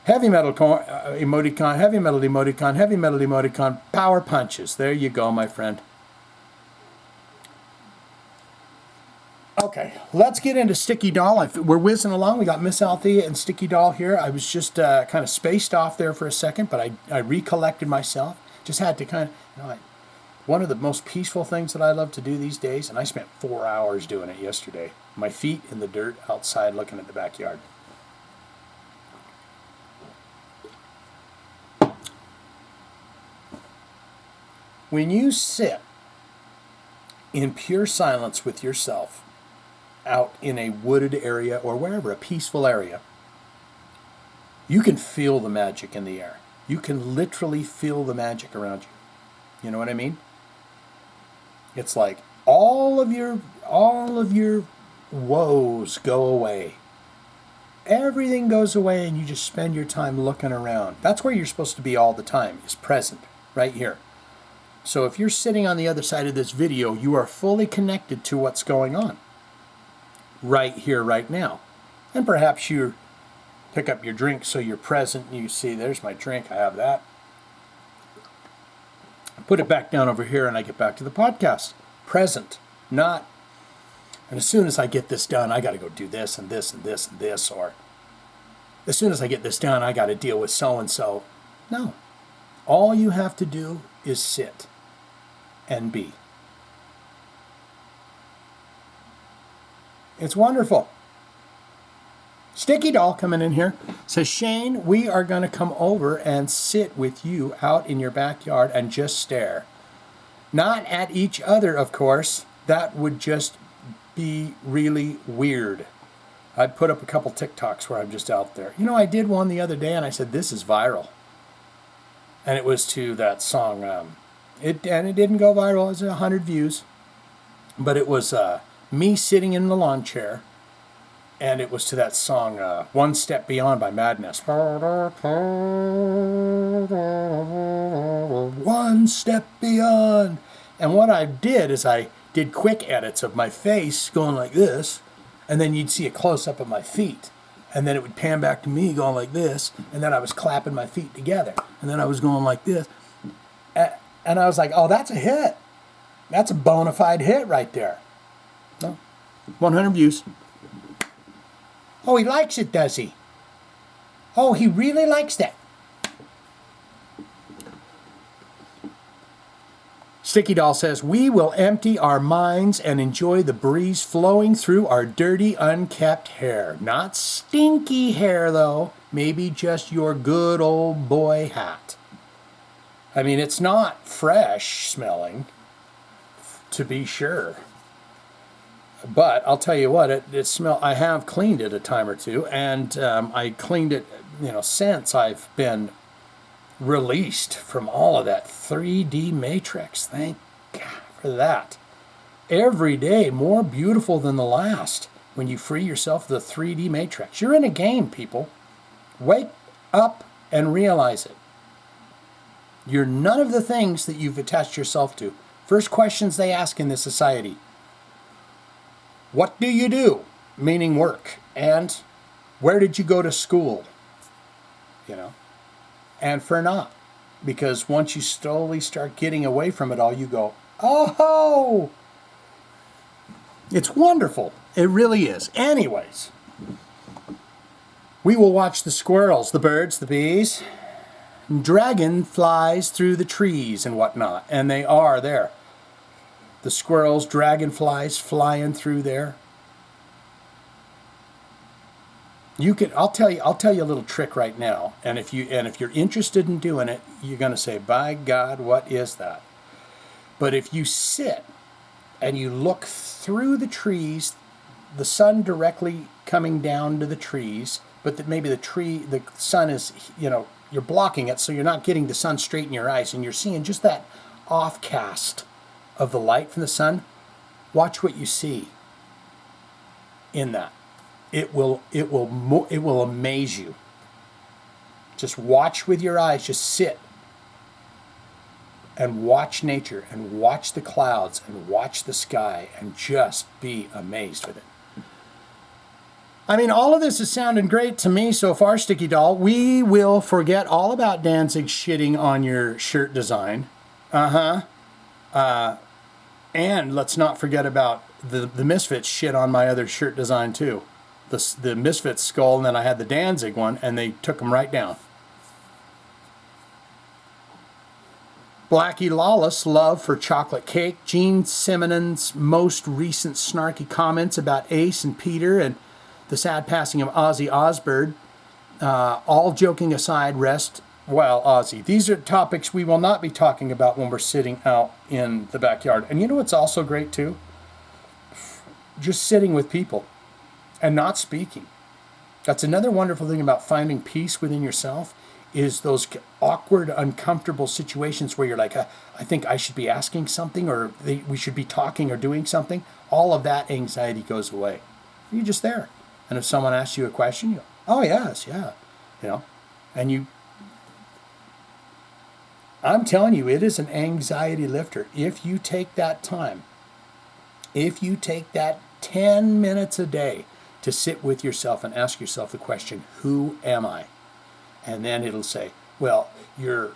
Heavy metal emoticon, heavy metal emoticon, heavy metal emoticon, power punches. There you go, my friend. Okay, let's get into Sticky Doll. We're whizzing along. We got Miss Althea and Sticky Doll here. I was just kind of spaced off there for a second, but I recollected myself. Just had to kind of, one of the most peaceful things that I love to do these days, and I spent 4 hours doing it yesterday. My feet in the dirt outside looking at the backyard. When you sit in pure silence with yourself, out in a wooded area or wherever, a peaceful area, you can feel the magic in the air. You can literally feel the magic around you. You know what I mean? It's like all of your woes go away. Everything goes away and you just spend your time looking around. That's where you're supposed to be all the time, is present, right here. So if you're sitting on the other side of this video, you are fully connected to what's going on. Right here, right now. And perhaps you pick up your drink so you're present and you see, there's my drink, I have that. Put it back down over here and I get back to the podcast. Present, not, and as soon as I get this done, I got to go do this and this and this and this, or as soon as I get this done, I got to deal with so-and-so. No. All you have to do is sit and be. It's wonderful. Sticky Doll coming in here says, Shane, we are going to come over and sit with you out in your backyard and just stare. Not at each other, of course. That would just be really weird. I'd put up a couple TikToks where I'm just out there. You know, I did one the other day and I said, this is viral. And it was to that song, And it didn't go viral. It was 100 views. But it was me sitting in the lawn chair. And it was to that song, One Step Beyond by Madness. One step beyond. And what I did is I did quick edits of my face going like this. And then you'd see a close-up of my feet. And then it would pan back to me going like this. And then I was clapping my feet together. And then I was going like this. And I was like, oh, that's a hit. That's a bona fide hit right there. So, 100 views. Oh, he likes it, does he? Oh, he really likes that. Sticky Doll says, we will empty our minds and enjoy the breeze flowing through our dirty, unkept hair. Not stinky hair, though. Maybe just your good old boy hat. I mean, it's not fresh smelling, to be sure. But I'll tell you what, I have cleaned it a time or two, and I cleaned it, since I've been released from all of that 3D matrix. Thank God for that. Every day more beautiful than the last when you free yourself of the 3D matrix. You're in a game, people. Wake up and realize it. You're none of the things that you've attached yourself to. First questions they ask in this society. What do you do? Meaning work. And where did you go to school? And for not. Because once you slowly start getting away from it all, you go, oh! It's wonderful. It really is. Anyways, we will watch the squirrels, the birds, the bees, dragonflies through the trees and whatnot. And they are there. The squirrels, dragonflies flying through there. I'll tell you a little trick right now. And if you're interested in doing it, you're going to say, by God, what is that? But if you sit and you look through the trees, the sun directly coming down to the trees, but that maybe the sun is, you're blocking it, so you're not getting the sun straight in your eyes, and you're seeing just that off cast of the light from the sun. Watch what you see in that. It will amaze you. Just watch with your eyes. Just sit and watch nature and watch the clouds and watch the sky and just be amazed with it. I mean, all of this is sounding great to me so far, Sticky Doll. We will forget all about Danzig shitting on your shirt design. And let's not forget about the Misfits shit on my other shirt design too. The Misfits skull, and then I had the Danzig one, and they took them right down. Blackie Lawless, love for chocolate cake. Gene Simonon's most recent snarky comments about Ace and Peter and the sad passing of Ozzy Osbourne. All joking aside, rest well, Ozzy. These are topics we will not be talking about when we're sitting out in the backyard. And you know what's also great too? Just sitting with people and not speaking. That's another wonderful thing about finding peace within yourself, is those awkward, uncomfortable situations where you're like, I think I should be asking something, or we should be talking or doing something. All of that anxiety goes away. You're just there. And if someone asks you a question, you go, oh yes, yeah. And I'm telling you, it is an anxiety lifter. If you take that time, if you take that 10 minutes a day to sit with yourself and ask yourself the question, who am I? And then it'll say, well, you're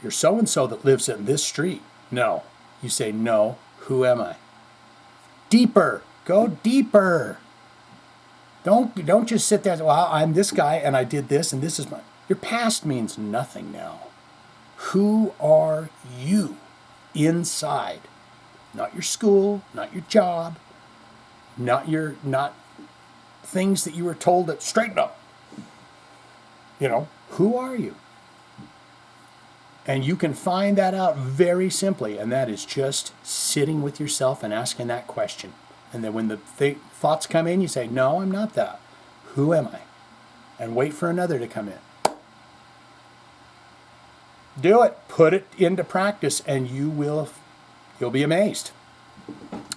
so-and-so that lives in this street. No. You say, no, who am I? Deeper. Go deeper. Don't just sit there and say, well, I'm this guy and I did this and this is my... Your past means nothing now. Who are you inside? Not your school, not your job, not things that you were told that straighten up. Who are you? And you can find that out very simply, and that is just sitting with yourself and asking that question. And then when the thoughts come in, you say, no, I'm not that. Who am I? And wait for another to come in. Do it. Put it into practice, and you'll be amazed.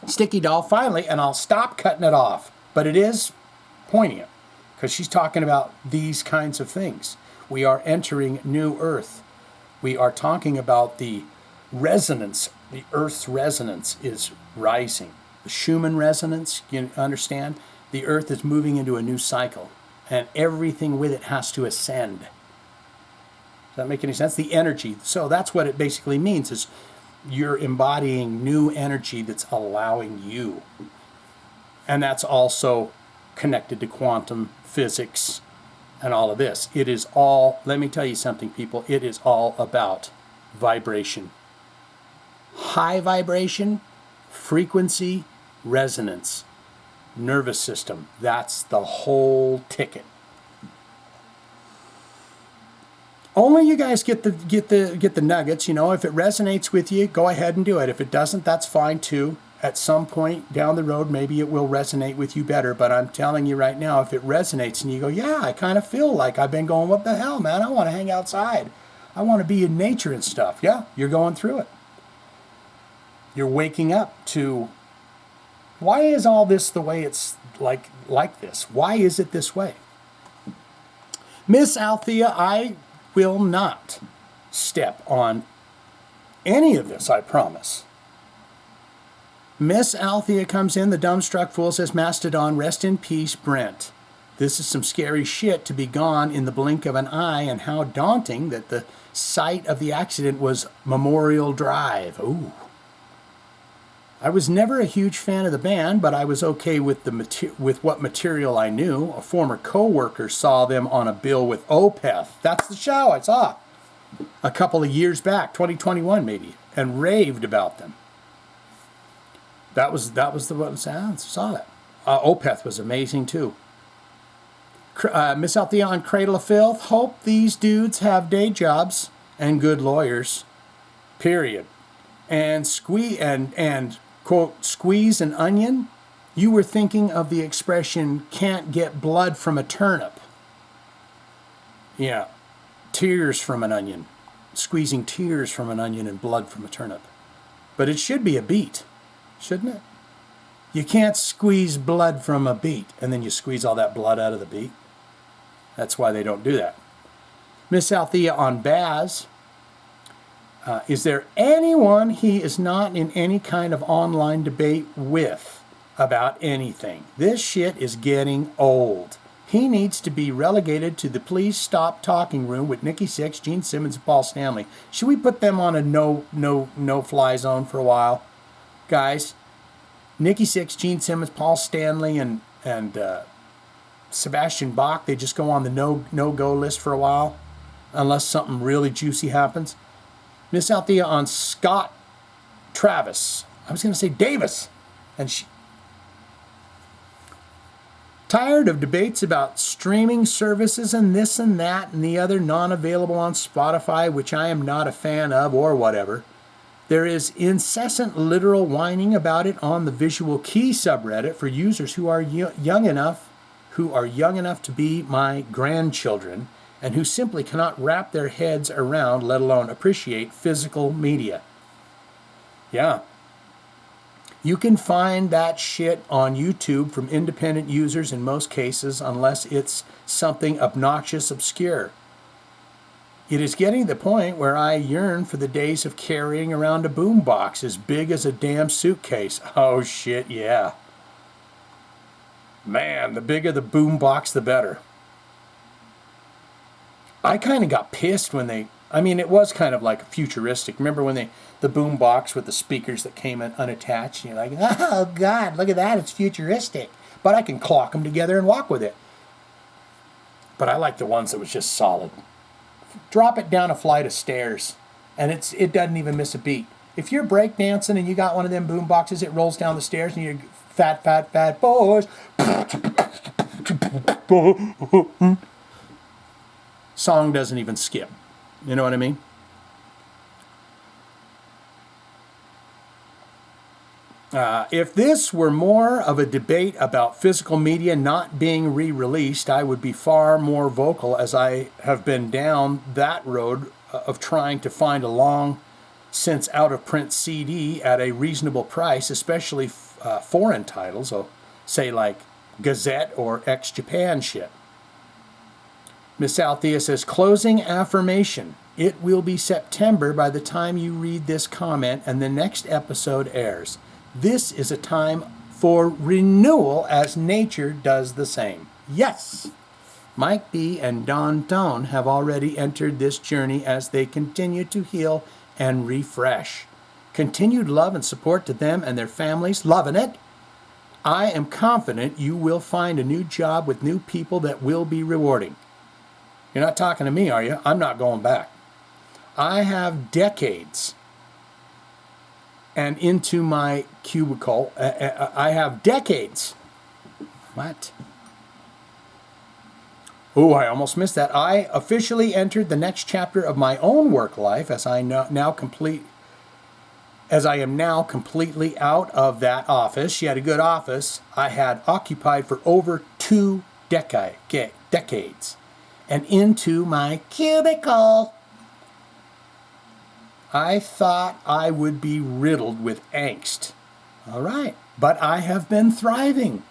Sticky doll, finally, and I'll stop cutting it off. But it is poignant, because she's talking about these kinds of things. We are entering new earth. We are talking about the resonance. The earth's resonance is rising. The Schumann resonance, you understand? The earth is moving into a new cycle, and everything with it has to ascend. Does that make any sense? The energy. So that's what it basically means, is you're embodying new energy that's allowing you. And that's also connected to quantum physics and all of this. It is all, let me tell you something, people, it is all about vibration. High vibration, frequency, resonance, nervous system. That's the whole ticket. Only you guys get the nuggets. You know, if it resonates with you, go ahead and do it. If it doesn't, that's fine too. At some point down the road, maybe it will resonate with you better. But I'm telling you right now, if it resonates and you go, yeah, I kind of feel like I've been going, what the hell, man? I want to hang outside. I want to be in nature and stuff. Yeah, you're going through it. You're waking up to, why is all this the way it's like this? Why is it this way? Miss Althea, I will not step on any of this, I promise. Miss Althea comes in, the dumbstruck fool says, Mastodon, rest in peace, Brent. This is some scary shit to be gone in the blink of an eye, and how daunting that the site of the accident was Memorial Drive. Ooh. I was never a huge fan of the band, but I was okay with with what material I knew. A former co-worker saw them on a bill with Opeth. That's the show I saw a couple of years back, 2021 maybe, and raved about them. That was the one I saw that. Opeth was amazing too. Miss Althea on Cradle of Filth. Hope these dudes have day jobs and good lawyers. Period. And quote, squeeze an onion? You were thinking of the expression, can't get blood from a turnip. Yeah, tears from an onion. Squeezing tears from an onion and blood from a turnip. But it should be a beet, shouldn't it? You can't squeeze blood from a beet and then you squeeze all that blood out of the beet. That's why they don't do that. Miss Althea on Baz. Is there anyone he is not in any kind of online debate with about anything? This shit is getting old. He needs to be relegated to the please stop talking room with Nikki Sixx, Gene Simmons, and Paul Stanley. Should we put them on a no fly zone for a while? Guys, Nikki Sixx, Gene Simmons, Paul Stanley, and Sebastian Bach, they just go on the no-go list for a while, unless something really juicy happens. Miss Althea on Scott Travis. I was going to say Davis. And she... Tired of debates about streaming services and this and that and the other non-available on Spotify, which I am not a fan of or whatever. There is incessant literal whining about it on the Visual Key subreddit for users who are young enough to be my grandchildren, and who simply cannot wrap their heads around, let alone appreciate, physical media. Yeah. You can find that shit on YouTube from independent users in most cases, unless it's something obnoxious, obscure. It is getting to the point where I yearn for the days of carrying around a boombox as big as a damn suitcase. Oh shit, yeah. Man, the bigger the boombox, the better. I kind of got pissed when it was kind of like futuristic. Remember when the boom box with the speakers that came in unattached? And you're like, oh God, look at that, it's futuristic. But I can clock them together and walk with it. But I like the ones that was just solid. Drop it down a flight of stairs, and it doesn't even miss a beat. If you're breakdancing and you got one of them boom boxes, it rolls down the stairs and you're fat boys. Song doesn't even skip. You know what I mean? If this were more of a debate about physical media not being re-released, I would be far more vocal, as I have been down that road of trying to find a long since out-of-print CD at a reasonable price, especially foreign titles, so say like Gazette or ex-Japan shit. Miss Althea says, closing affirmation. It will be September by the time you read this comment and the next episode airs. This is a time for renewal as nature does the same. Yes! Mike B. and Don Tone have already entered this journey as they continue to heal and refresh. Continued love and support to them and their families. Loving it. I am confident you will find a new job with new people that will be rewarding. You're not talking to me, are you? I'm not going back. I have decades and into my cubicle. I have decades. What? Oh, I almost missed that. I officially entered the next chapter of my own work life as I am now completely out of that office. She had a good office I had occupied for over 2 decades. And into my cubicle. I thought I would be riddled with angst. All right, but I have been thriving.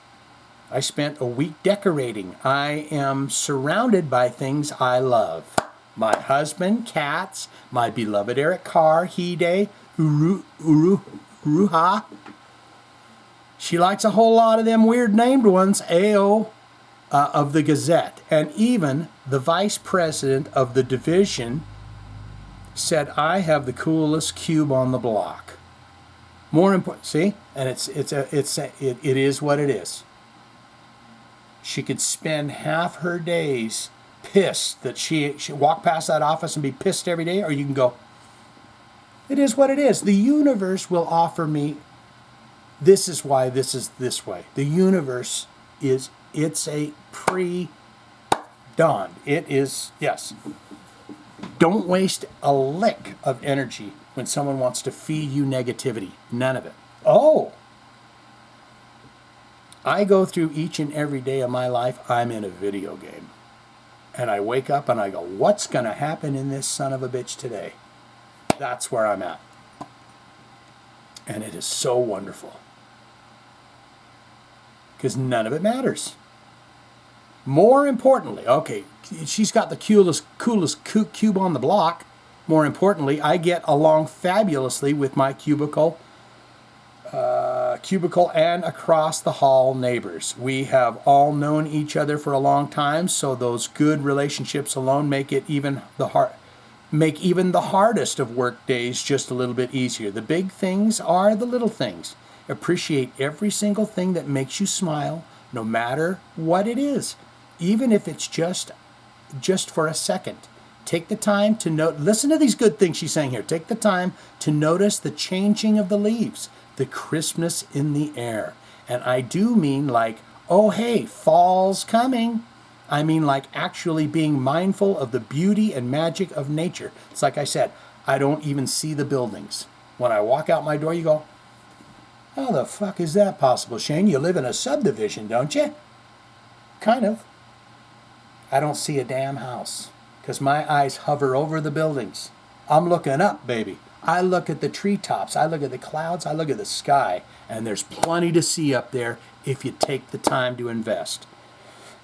I spent a week decorating. I am surrounded by things I love. My husband, cats, my beloved Eric Carr, Hide, Uruha. She likes a whole lot of them weird named ones, AO of the Gazette. And even the vice president of the division said, I have the coolest cube on the block. More important, see? And it is what it is. She could spend half her days pissed that she walk past that office and be pissed every day, or you can go, it is what it is. The universe will offer me, this is why this is this way. The universe it's a pre-dawned. It is, yes. Don't waste a lick of energy when someone wants to feed you negativity. None of it. Oh! I go through each and every day of my life, I'm in a video game. And I wake up and I go, what's going to happen in this son of a bitch today? That's where I'm at. And it is so wonderful. Because none of it matters. More importantly, okay, she's got the coolest cube on the block. More importantly, I get along fabulously with my cubicle and across the hall neighbors. We have all known each other for a long time, so those good relationships alone make even the hardest of work days just a little bit easier. The big things are the little things. Appreciate every single thing that makes you smile, no matter what it is, even if it's just for a second. Take the time to note. Listen to these good things she's saying here. Take the time to notice the changing of the leaves, the crispness in the air. And I do mean like, oh hey, fall's coming. I mean like actually being mindful of the beauty and magic of nature. It's like I said, I don't even see the buildings. When I walk out my door, you go, how the fuck is that possible, Shane? You live in a subdivision, don't you? Kind of. I don't see a damn house because my eyes hover over the buildings. I'm looking up, baby. I look at the treetops. I look at the clouds. I look at the sky. And there's plenty to see up there if you take the time to invest.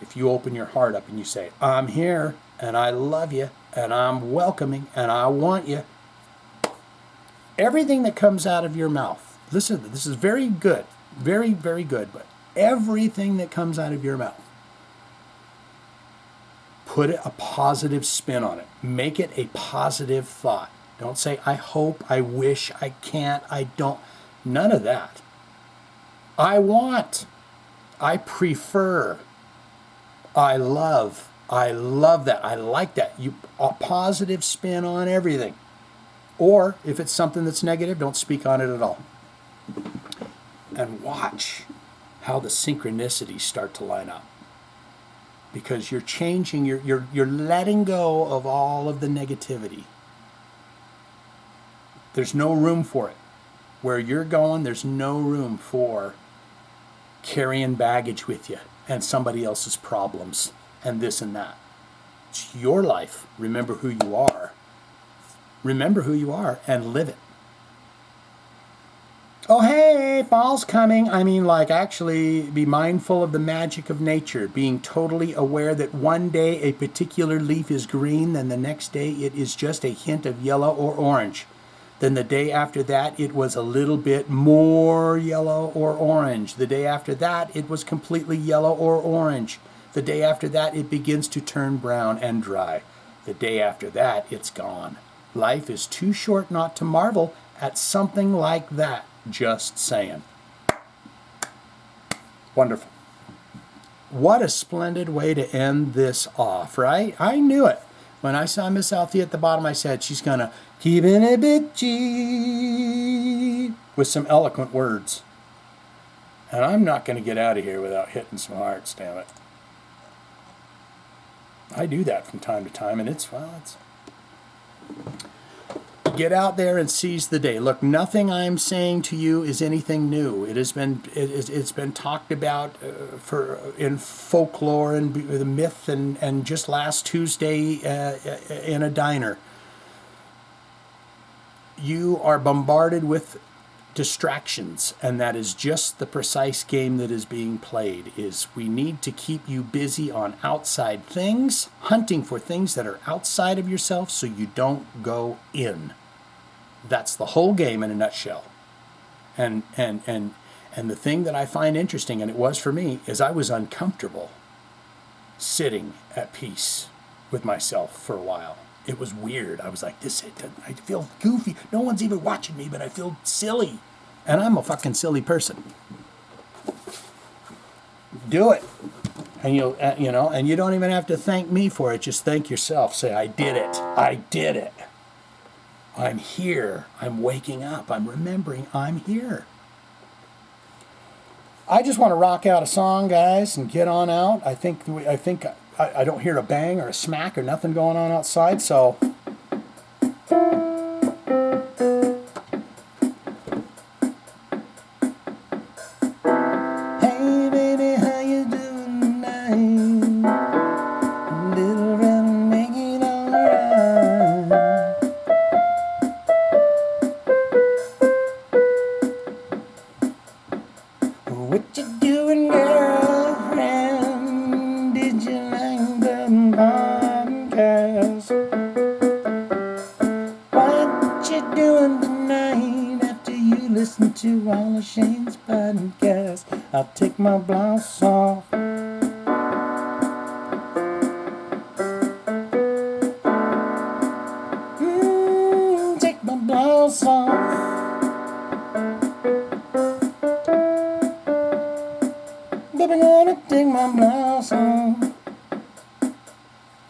If you open your heart up and you say, I'm here and I love you and I'm welcoming and I want you. Everything that comes out of your mouth, listen, this is very good, very, very good, but everything that comes out of your mouth, put a positive spin on it. Make it a positive thought. Don't say, I hope, I wish, I can't, I don't. None of that. I want, I prefer, I love that. I like that. A positive spin on everything. Or if it's something that's negative, don't speak on it at all. And watch how the synchronicities start to line up. Because you're changing, you're letting go of all of the negativity. There's no room for it. Where you're going, there's no room for carrying baggage with you and somebody else's problems and this and that. It's your life. Remember who you are. Remember who you are and live it. Oh, hey, fall's coming. I mean, like, actually be mindful of the magic of nature, being totally aware that one day a particular leaf is green, then the next day it is just a hint of yellow or orange. Then the day after that, it was a little bit more yellow or orange. The day after that, it was completely yellow or orange. The day after that, it begins to turn brown and dry. The day after that, it's gone. Life is too short not to marvel at something like that. Just saying. Wonderful. What a splendid way to end this off, right? I knew it. When I saw Miss Althea at the bottom, I said, she's going to keep it a bitchy with some eloquent words. And I'm not going to get out of here without hitting some hearts, damn it. I do that from time to time, and it's, well, it's... Get out there and seize the day. Look, nothing I'm saying to you is anything new. It's been talked about in folklore and the myth, and just last Tuesday in a diner. You are bombarded with distractions, and that is just the precise game that is being played. Is we need to keep you busy on outside things, hunting for things that are outside of yourself so you don't go in. That's the whole game in a nutshell. And the thing that I find interesting, and it was for me, is I was uncomfortable sitting at peace with myself for a while. It was weird. I was like, I feel goofy. No one's even watching me, but I feel silly. And I'm a fucking silly person. Do it. And and you don't even have to thank me for it. Just thank yourself. Say, I did it. I did it. I'm here. I'm waking up. I'm remembering I'm here. I just want to rock out a song, guys, and get on out. I think I don't hear a bang or a smack or nothing going on outside, so... Hey, baby, how you doing tonight? Little round, make it alright. What you doing, girlfriend? Did you like the podcast? What you doing tonight after you listen to all of Shane's podcasts? I'll take my blouse off. Take my blouse off. Baby, gonna take my blouse off.